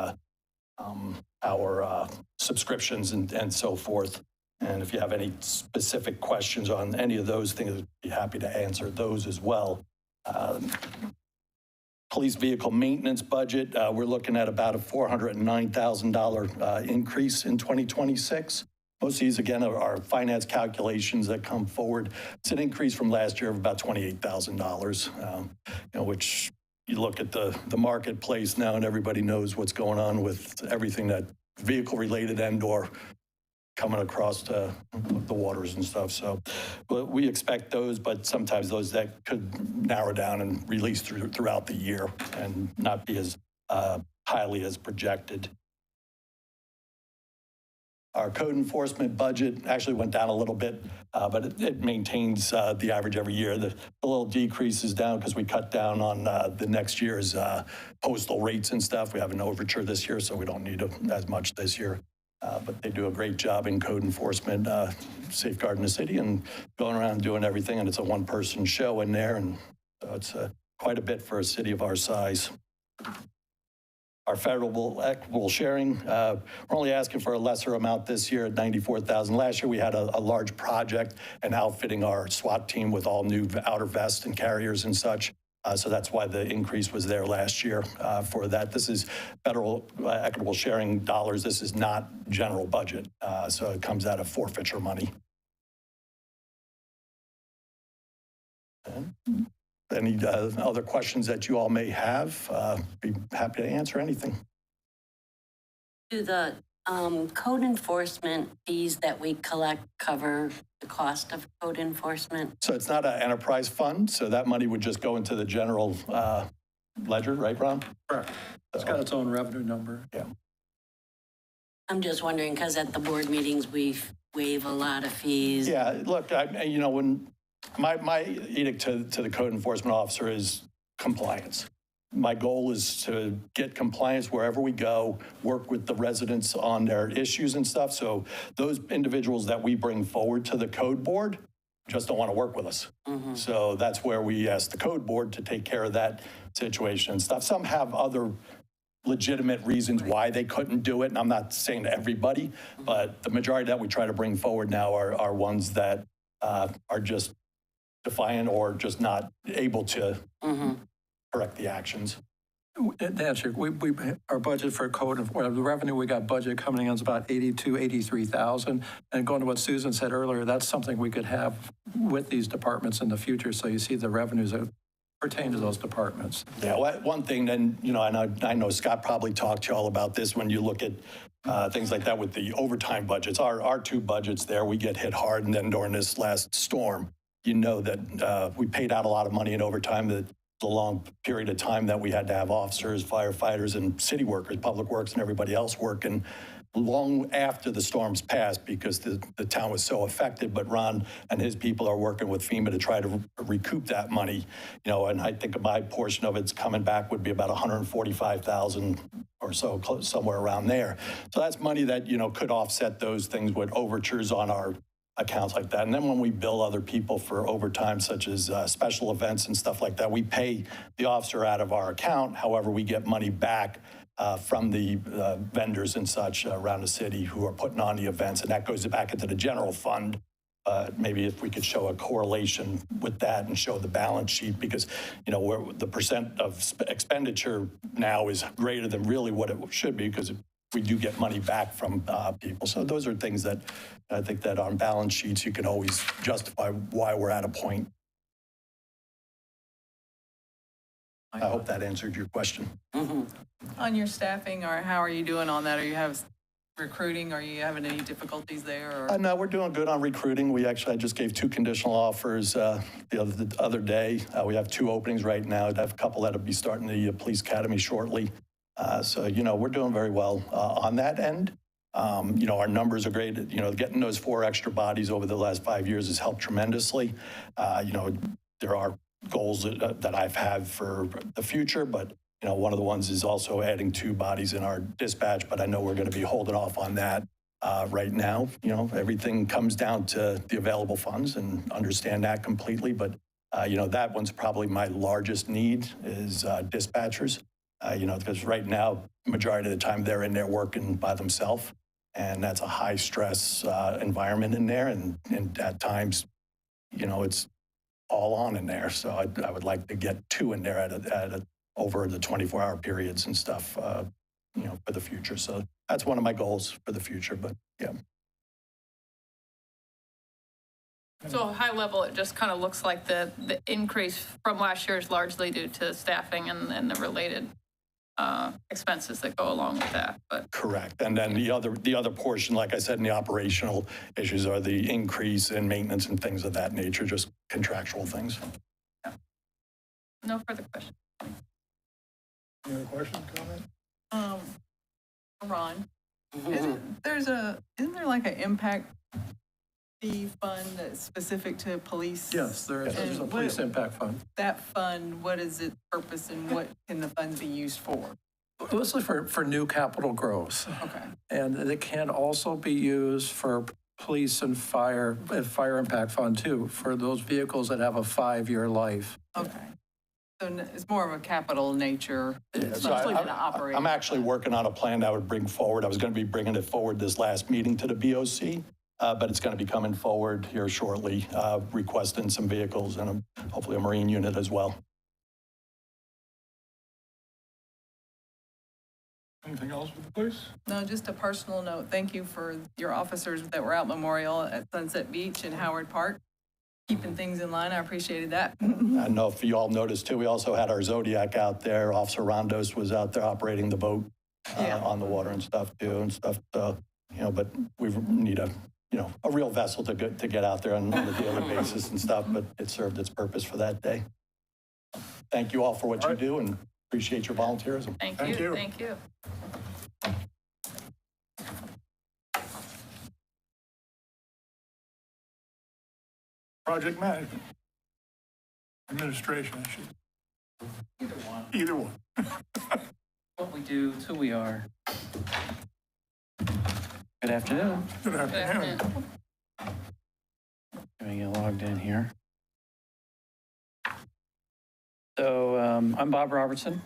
Speaker 11: our subscriptions and so forth. And if you have any specific questions on any of those things, I'd be happy to answer those as well. Police vehicle maintenance budget, we're looking at about a $409,000 increase in 2026. Most of these, again, are finance calculations that come forward. It's an increase from last year of about $28,000, which you look at the marketplace now and everybody knows what's going on with everything that vehicle related and or coming across the waters and stuff. So but we expect those, but sometimes those that could narrow down and release throughout the year and not be as highly as projected. Our code enforcement budget actually went down a little bit, but it maintains the average every year. The little decrease is down because we cut down on the next year's postal rates and stuff. We have an overture this year, so we don't need as much this year. But they do a great job in code enforcement, safeguarding the city and going around doing everything. And it's a one-person show in there, and so it's quite a bit for a city of our size. Our federal equitable sharing, we're only asking for a lesser amount this year at $94,000. Last year we had a large project and outfitting our SWAT team with all new outer vests and carriers and such. So that's why the increase was there last year for that. This is federal equitable sharing dollars. This is not general budget. So it comes out of forfeiture money. Any other questions that you all may have? Be happy to answer anything.
Speaker 10: Do the code enforcement fees that we collect cover the cost of code enforcement?
Speaker 11: So it's not an enterprise fund, so that money would just go into the general ledger, right, Ron?
Speaker 6: Correct. It's got its own revenue number.
Speaker 11: Yeah.
Speaker 10: I'm just wondering, because at the board meetings, we waive a lot of fees.
Speaker 11: Yeah, look, you know, when my edict to the code enforcement officer is compliance. My goal is to get compliance wherever we go, work with the residents on their issues and stuff. So those individuals that we bring forward to the code board just don't want to work with us. So that's where we ask the code board to take care of that situation and stuff. Some have other legitimate reasons why they couldn't do it. And I'm not saying to everybody, but the majority that we try to bring forward now are ones that are just defiant or just not able to correct the actions.
Speaker 6: To answer, our budget for code and the revenue we got budget coming in is about 83,000. And going to what Susan said earlier, that's something we could have with these departments in the future. So you see the revenues that pertain to those departments.
Speaker 11: Yeah, one thing then, you know, and I know Scott probably talked to you all about this when you look at things like that with the overtime budgets. Our two budgets there, we get hit hard. And then during this last storm, you know that we paid out a lot of money in overtime. The long period of time that we had to have officers, firefighters, and city workers, public works, and everybody else working long after the storms passed because the town was so affected. But Ron and his people are working with FEMA to try to recoup that money, you know, and I think my portion of it's coming back would be about 145,000 or so, somewhere around there. So that's money that, you know, could offset those things with overtures on our accounts like that. And then when we bill other people for overtime, such as special events and stuff like that, we pay the officer out of our account. However, we get money back from the vendors and such around the city who are putting on the events, and that goes back into the general fund. Maybe if we could show a correlation with that and show the balance sheet, because, you know, the percent of expenditure now is greater than really what it should be, because we do get money back from people. So those are things that I think that on balance sheets, you can always justify why we're at a point. I hope that answered your question.
Speaker 3: On your staffing, or how are you doing on that? Are you have recruiting? Are you having any difficulties there? Or?
Speaker 11: No, we're doing good on recruiting. I just gave 2 conditional offers the other day. We have 2 openings right now. I have a couple that'll be starting the police academy shortly. So, you know, we're doing very well on that end. You know, our numbers are great. You know, getting those 4 extra bodies over the last 5 years has helped tremendously. You know, there are goals that I've had for the future, but, you know, one of the ones is also adding 2 bodies in our dispatch, but I know we're going to be holding off on that right now. You know, everything comes down to the available funds, and understand that completely. But, you know, that one's probably my largest need is dispatchers. You know, because right now, majority of the time they're in there working by themselves, and that's a high stress environment in there. And at times, you know, it's all on in there. So I would like to get 2 in there at over the 24-hour periods and stuff, you know, for the future. So that's one of my goals for the future, but yeah.
Speaker 7: So high level, it just kind of looks like the increase from last year is largely due to staffing and the related expenses that go along with that. But
Speaker 11: correct. And then the other portion, like I said, in the operational issues are the increase in maintenance and things of that nature, just contractual things.
Speaker 7: Yeah. No further questions.
Speaker 1: Any other questions, comment?
Speaker 3: Ron, Isn't there like an impact fee fund that's specific to police?
Speaker 6: Yes, there is
Speaker 3: And
Speaker 6: a police impact fund.
Speaker 3: That fund, what is its purpose and what can the funds be used for?
Speaker 6: Mostly for new capital growth.
Speaker 3: Okay.
Speaker 6: And it can also be used for police and fire impact fund too, for those vehicles that have a 5-year life.
Speaker 3: Okay. So it's more of a capital nature. It's
Speaker 11: So
Speaker 3: not like an operating.
Speaker 11: I'm actually working on a plan that I would bring forward. I was going to be bringing it forward this last meeting to the BOC, but it's going to be coming forward here shortly, requesting some vehicles and hopefully a Marine unit as well.
Speaker 1: Anything else with the police?
Speaker 3: No, just a personal note. Thank you for your officers that were out Memorial at Sunset Beach and Howard Park, keeping things in line. I appreciated that.
Speaker 11: I don't know if you all noticed too, we also had our Zodiac out there. Officer Rondos was out there operating the boat
Speaker 3: Yeah.
Speaker 11: on the water and stuff too and stuff. But we need a real vessel to get out there on a daily basis and stuff, but it served its purpose for that day. Thank you all for what you do and appreciate your volunteerism.
Speaker 7: Thank
Speaker 1: Thank
Speaker 7: you,
Speaker 1: you.
Speaker 7: thank you.
Speaker 1: Project management. Administration, I should. Either one.
Speaker 12: What we do, it's who we are. Good afternoon.
Speaker 1: Good afternoon.
Speaker 12: Let me get logged in here. So I'm Bob Robertson,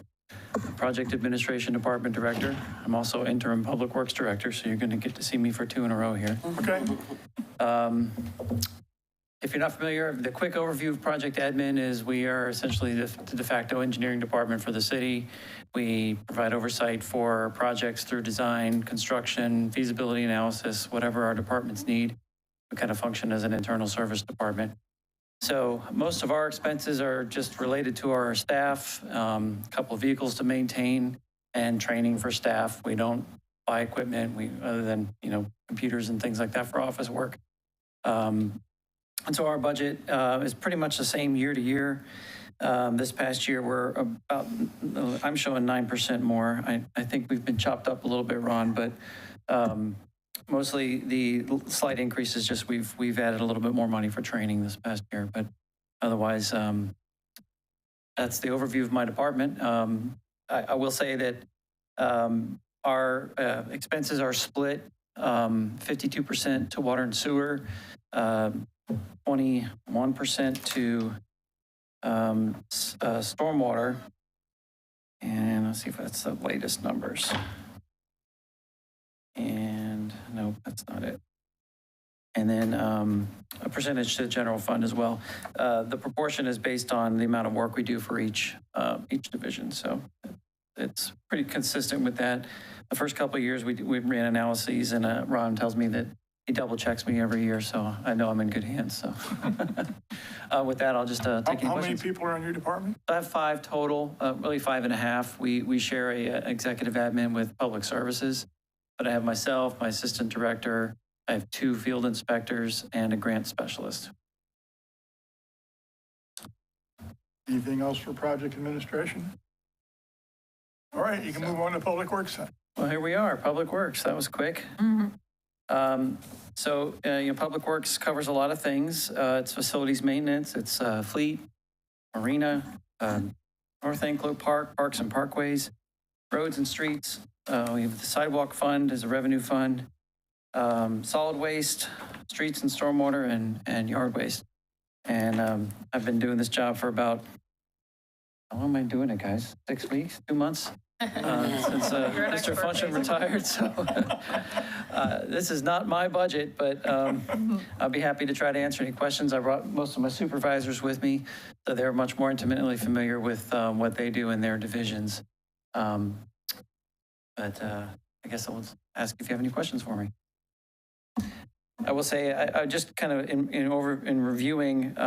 Speaker 12: Project Administration Department Director. I'm also Interim Public Works Director, so you're going to get to see me for 2 in a row here.
Speaker 1: Okay.
Speaker 12: If you're not familiar, the quick overview of Project Admin is we are essentially the de facto engineering department for the city. We provide oversight for projects through design, construction, feasibility analysis, whatever our departments need. We kind of function as an internal service department. So most of our expenses are just related to our staff, a couple of vehicles to maintain and training for staff. We don't buy equipment, other than, computers and things like that for office work. And so our budget is pretty much the same year to year. This past year, we're about, I'm showing 9% more. I think we've been chopped up a little bit, Ron, but mostly the slight increase is just we've added a little bit more money for training this past year. But otherwise, that's the overview of my department. I will say that our expenses are split 52% to water and sewer, 21% to stormwater, and let's see if that's the latest numbers. And no, that's not it. And then a percentage to the general fund as well. The proportion is based on the amount of work we do for each division. So it's pretty consistent with that. The first couple of years we ran analyses, and Ron tells me that he double checks me every year, so I know I'm in good hands. So with that, I'll just take any questions.
Speaker 1: How many people are in your department?
Speaker 12: I have 5 total, really 5.5. We share a executive admin with public services, but I have myself, my assistant director, I have 2 field inspectors and a grant specialist.
Speaker 1: Anything else for project administration? All right, you can move on to public works then.
Speaker 12: Well, here we are, Public Works. That was quick. So, Public Works covers a lot of things. It's facilities maintenance, it's fleet, marina, North Anklo Park, parks and parkways, roads and streets. We have the sidewalk fund as a revenue fund, solid waste, streets and stormwater, and yard waste. And I've been doing this job for about, how long am I doing it, guys? 6 weeks, 2 months? Since Mr. Funchen retired, so this is not my budget, but I'll be happy to try to answer any questions. I brought most of my supervisors with me, so they're much more intimately familiar with what they do in their divisions. But I guess I'll ask if you have any questions for me. I will say, I just kind of in reviewing,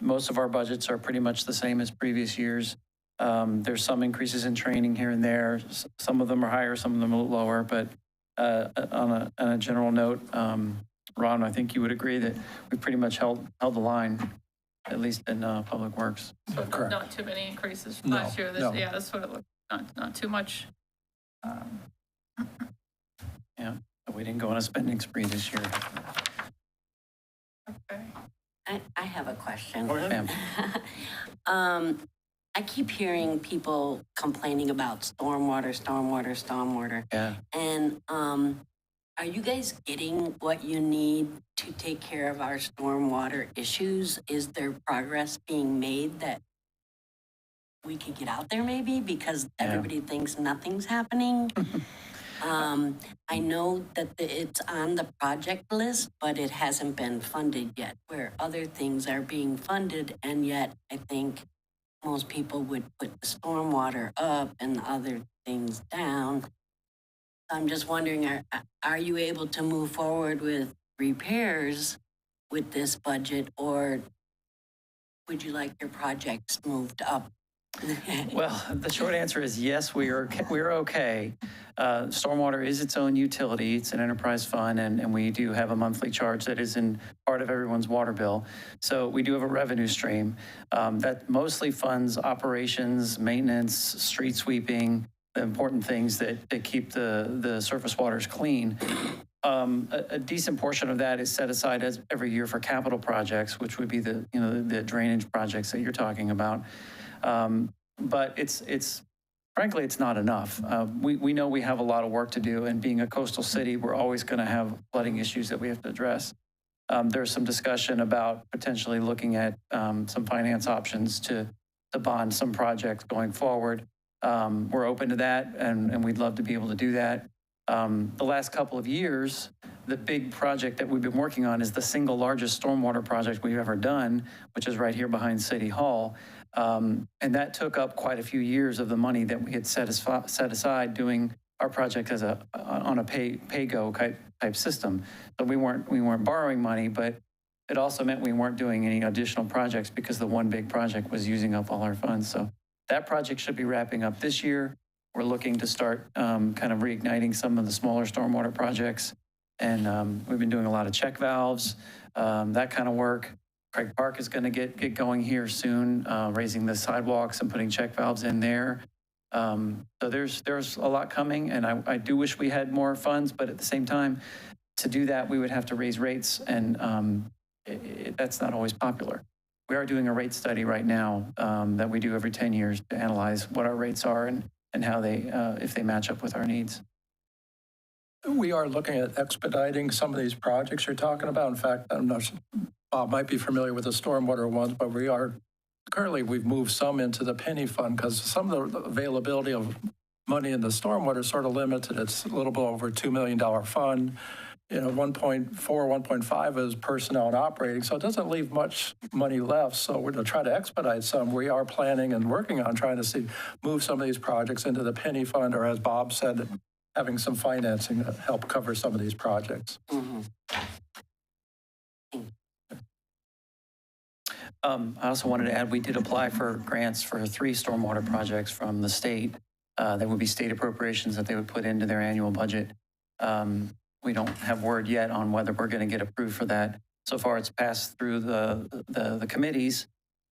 Speaker 12: most of our budgets are pretty much the same as previous years. There's some increases in training here and there. Some of them are higher, some of them are lower, but on a general note, Ron, I think you would agree that we pretty much held the line, at least in Public Works.
Speaker 7: So
Speaker 6: Correct.
Speaker 7: not too many increases from
Speaker 6: No,
Speaker 7: last year.
Speaker 6: no.
Speaker 7: Yeah, that's what it looked, not too much.
Speaker 12: Yeah, but we didn't go on a spending spree this year.
Speaker 7: Okay.
Speaker 10: I have a question.
Speaker 1: Go ahead.
Speaker 12: Ma'am.
Speaker 10: I keep hearing people complaining about stormwater.
Speaker 12: Yeah.
Speaker 10: And are you guys getting what you need to take care of our stormwater issues? Is there progress being made that we could get out there maybe? Because everybody thinks nothing's happening. I know that it's on the project list, but it hasn't been funded yet, where other things are being funded, and yet I think most people would put the stormwater up and other things down. I'm just wondering, are you able to move forward with repairs with this budget, or would you like your projects moved up?
Speaker 12: Well, the short answer is yes, we're okay. Stormwater is its own utility. It's an enterprise fund, and we do have a monthly charge that is in part of everyone's water bill. So we do have a revenue stream that mostly funds operations, maintenance, street sweeping, the important things that keep the surface waters clean. A decent portion of that is set aside every year for capital projects, which would be the drainage projects that you're talking about. But it's frankly, it's not enough. We know we have a lot of work to do, and being a coastal city, we're always going to have flooding issues that we have to address. There's some discussion about potentially looking at some finance options to bond some projects going forward. We're open to that, and we'd love to be able to do that. The last couple of years, the big project that we've been working on is the single largest stormwater project we've ever done, which is right here behind City Hall. And that took up quite a few years of the money that we had set aside doing our project as on a pay-go type system. So we weren't borrowing money, but it also meant we weren't doing any additional projects because the one big project was using up all our funds. So that project should be wrapping up this year. We're looking to start kind of reigniting some of the smaller stormwater projects. And we've been doing a lot of check valves, that kind of work. Craig Park is going to get going here soon, raising the sidewalks and putting check valves in there. So there's a lot coming, and I do wish we had more funds, but at the same time, to do that, we would have to raise rates, and that's not always popular. We are doing a rate study right now that we do every 10 years to analyze what our rates are and how they, if they match up with our needs.
Speaker 6: We are looking at expediting some of these projects you're talking about. In fact, I'm not sure, Bob might be familiar with the stormwater ones, but we've moved some into the penny fund because some of the availability of money in the stormwater is sort of limited. It's a little bit over $2 million fund. 1.4, 1.5 is personnel and operating, so it doesn't leave much money left. So we're going to try to expedite some. We are planning and working on trying to move some of these projects into the penny fund, or as Bob said, having some financing to help cover some of these projects.
Speaker 10: Mm-hmm.
Speaker 12: I also wanted to add, we did apply for grants for 3 stormwater projects from the state. That would be state appropriations that they would put into their annual budget. We don't have word yet on whether we're going to get approved for that. So far, it's passed through the committees,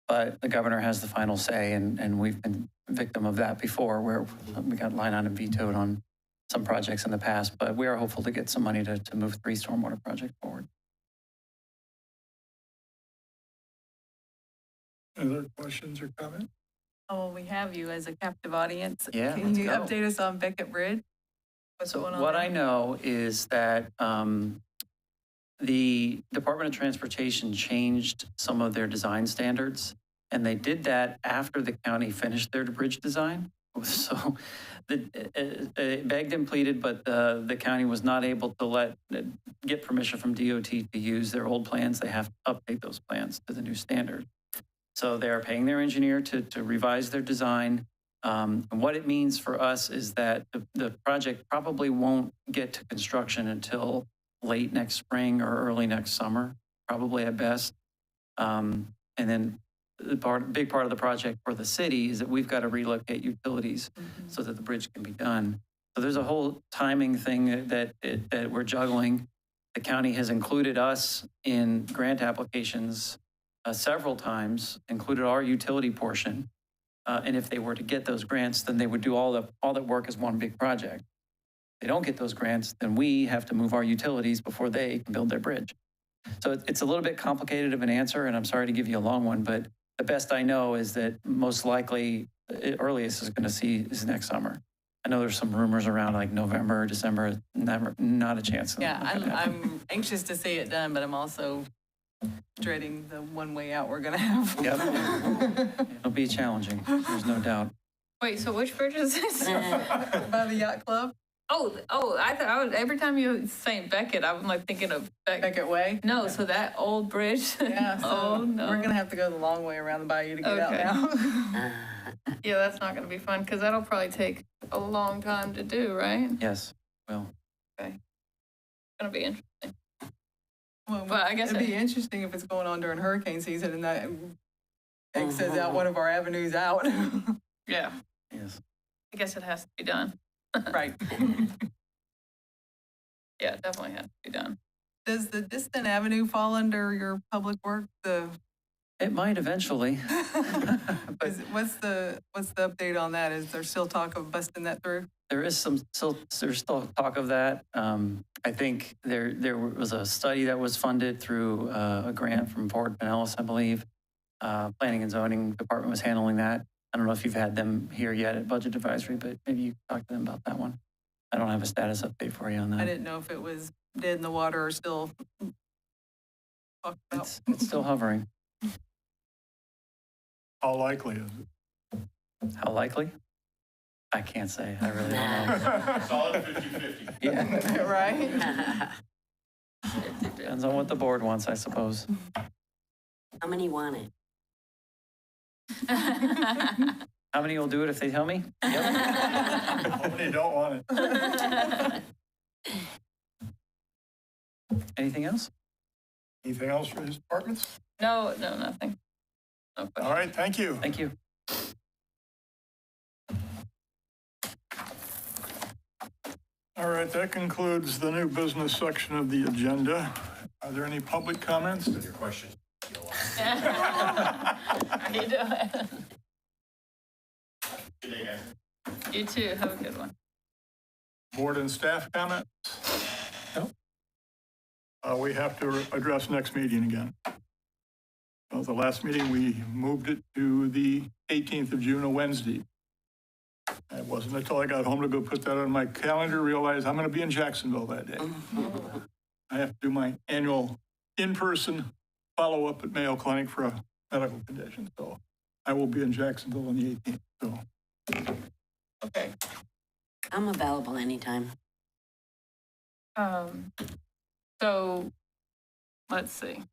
Speaker 12: but the governor has the final say, and we've been victim of that before, where we got line item vetoed on some projects in the past. But we are hopeful to get some money to move 3 stormwater projects forward.
Speaker 1: Other questions or comments?
Speaker 3: Oh, well, we have you as a captive audience.
Speaker 12: Yeah,
Speaker 3: Can
Speaker 12: let's
Speaker 3: you
Speaker 12: go.
Speaker 3: update us on Beckett Bridge? What's
Speaker 12: So
Speaker 3: going on
Speaker 12: what
Speaker 3: there?
Speaker 12: I know is that the Department of Transportation changed some of their design standards, and they did that after the county finished their bridge design. So it begged and pleaded, but the county was not able to get permission from DOT to use their old plans. They have to update those plans to the new standard. So they are paying their engineer to revise their design. And what it means for us is that the project probably won't get to construction until late next spring or early next summer, probably at best. And then big part of the project for the city is that we've got to relocate utilities so that the bridge can be done. So there's a whole timing thing that we're juggling. The county has included us in grant applications several times, included our utility portion. And if they were to get those grants, then they would do all that work as one big project. They don't get those grants, then we have to move our utilities before they can build their bridge. So it's a little bit complicated of an answer, and I'm sorry to give you a long one, but the best I know is that most likely the earliest is going to see is next summer. I know there's some rumors around like November, December, never, not a chance.
Speaker 3: Yeah, I'm anxious to see it done, but I'm also dreading the one way out we're gonna have.
Speaker 12: Yep. It'll be challenging, there's no doubt.
Speaker 7: Wait, so which bridge is this?
Speaker 3: By the yacht club,
Speaker 7: I thought I was, every time you say Beckett, I'm like thinking of
Speaker 3: Beckett Way.
Speaker 7: No, so that old bridge.
Speaker 3: Yeah, so
Speaker 7: Oh, no.
Speaker 3: we're gonna have to go the long way around the bayou to get out
Speaker 7: Okay.
Speaker 3: now.
Speaker 7: Yeah, that's not gonna be fun, because that'll probably take a long time to do, right?
Speaker 12: Yes, well,
Speaker 7: It's gonna be interesting.
Speaker 3: Well,
Speaker 7: But I guess
Speaker 3: it'd be interesting if it's going on during hurricane season and that exits out one of our avenues out.
Speaker 7: Yeah,
Speaker 12: yes.
Speaker 7: I guess it has to be done.
Speaker 3: Right.
Speaker 7: Yeah, it definitely has to be done.
Speaker 3: Does the distant avenue fall under your public work?
Speaker 12: It might eventually. But
Speaker 3: What's the update on that? Is there still talk of busting that through?
Speaker 12: there is there's still talk of that. I think there was a study that was funded through a grant from Ford Pinellas, I believe. Planning and Zoning Department was handling that. I don't know if you've had them here yet at Budget Advisory, but maybe you can talk to them about that one. I don't have a status update for you on
Speaker 3: I
Speaker 12: that.
Speaker 3: didn't know if it was dead in the water or still talked about.
Speaker 12: It's still hovering.
Speaker 1: How likely is it?
Speaker 12: How likely? I can't say. I really don't know.
Speaker 1: Solid 50-50.
Speaker 12: Yeah,
Speaker 3: Right?
Speaker 12: depends on what the board wants, I suppose.
Speaker 10: How many want it?
Speaker 12: How many will do it if they tell me? Yep.
Speaker 1: How many don't want it?
Speaker 12: Anything else?
Speaker 1: Anything else for his departments?
Speaker 7: No, nothing. No question.
Speaker 1: All right, thank you.
Speaker 12: Thank you.
Speaker 1: All right, that concludes the new business section of the agenda. Are there any public comments? Your question.
Speaker 7: How you doing? You too. Have a good one.
Speaker 1: Board and staff comments? No. We have to address next meeting again. Well, the last meeting, we moved it to the 18th of June, a Wednesday. It wasn't until I got home to go put that on my calendar, realize I'm going to be in Jacksonville that day. I have to do my annual in-person follow-up at Mayo Clinic for a medical condition. So I will be in Jacksonville on the 18th. So
Speaker 7: Okay.
Speaker 10: I'm available anytime.
Speaker 7: So let's see.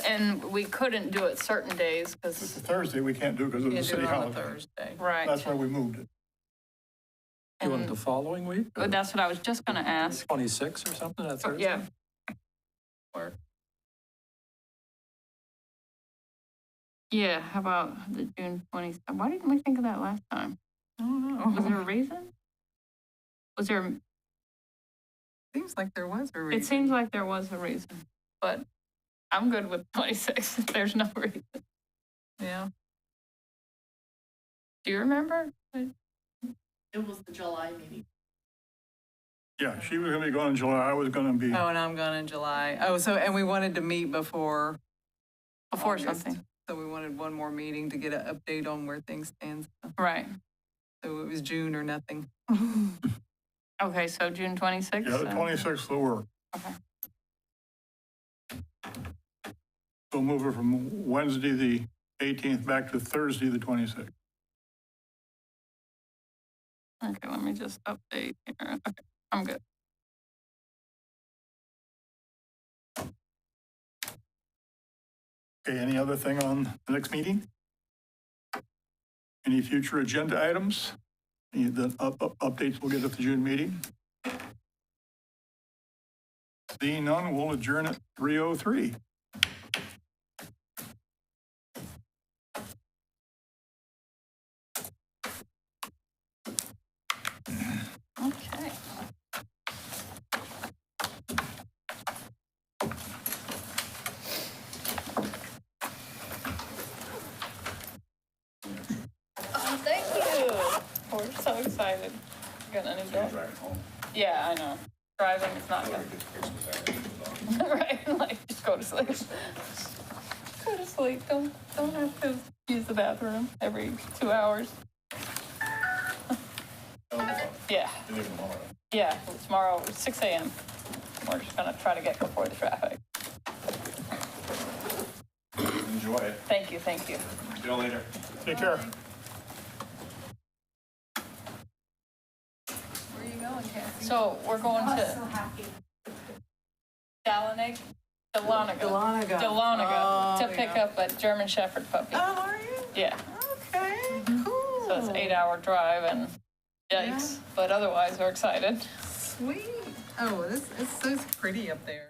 Speaker 7: And we couldn't do it certain days
Speaker 1: it's
Speaker 7: because,
Speaker 1: a Thursday, we can't do it because of the
Speaker 3: Can't do
Speaker 1: city
Speaker 3: it on a
Speaker 1: holiday.
Speaker 3: Thursday.
Speaker 7: right.
Speaker 1: That's why we moved it.
Speaker 6: You want it the following week?
Speaker 7: But that's what I was just gonna ask.
Speaker 6: 26 or something, that Thursday?
Speaker 7: Yeah. Or. Yeah, how about the June 20th? Why didn't we think of that last time?
Speaker 3: I don't know.
Speaker 7: Was there a reason? Was there,
Speaker 3: Seems like there was a reason.
Speaker 7: it seems like there was a reason, but I'm good with 26 if there's no reason.
Speaker 3: Yeah.
Speaker 7: Do you remember?
Speaker 2: It was the July meeting.
Speaker 1: Yeah, she was going to be gone in July. I was going to be.
Speaker 3: Oh, and I'm gone in July. Oh, so, and we wanted to meet before
Speaker 7: Before
Speaker 3: August.
Speaker 7: something.
Speaker 3: So we wanted one more meeting to get an update on where things stand.
Speaker 7: Right.
Speaker 3: So it was June or nothing.
Speaker 7: Okay, so June 26th?
Speaker 1: Yeah, the 26th will work.
Speaker 7: Okay.
Speaker 1: We'll move it from Wednesday, the 18th, back to Thursday, the 26th.
Speaker 7: Okay, let me just update here. Okay, I'm good.
Speaker 1: Okay, any other thing on the next meeting? Any future agenda items? Any of the updates we'll get at the June meeting? Seeing none, we'll adjourn at 3:03.
Speaker 7: Okay. excited. Getting a new dog. Yeah, I know. Driving is not good. Right, like, just go to sleep. Go to sleep. Don't have to use the bathroom every 2 hours. Yeah. Yeah, tomorrow, 6 a.m. We're just gonna try to get before the traffic.
Speaker 13: Enjoy it.
Speaker 7: Thank you, thank you.
Speaker 13: See you later.
Speaker 1: Take care.
Speaker 3: Where are you going, Kathy?
Speaker 7: So we're going to Dahlonega to pick up a German Shepherd puppy.
Speaker 3: Oh, are you?
Speaker 7: Yeah,
Speaker 3: Okay, cool.
Speaker 7: so it's an 8-hour drive and yikes, but otherwise we're excited.
Speaker 3: Sweet. Oh, it's so pretty up there.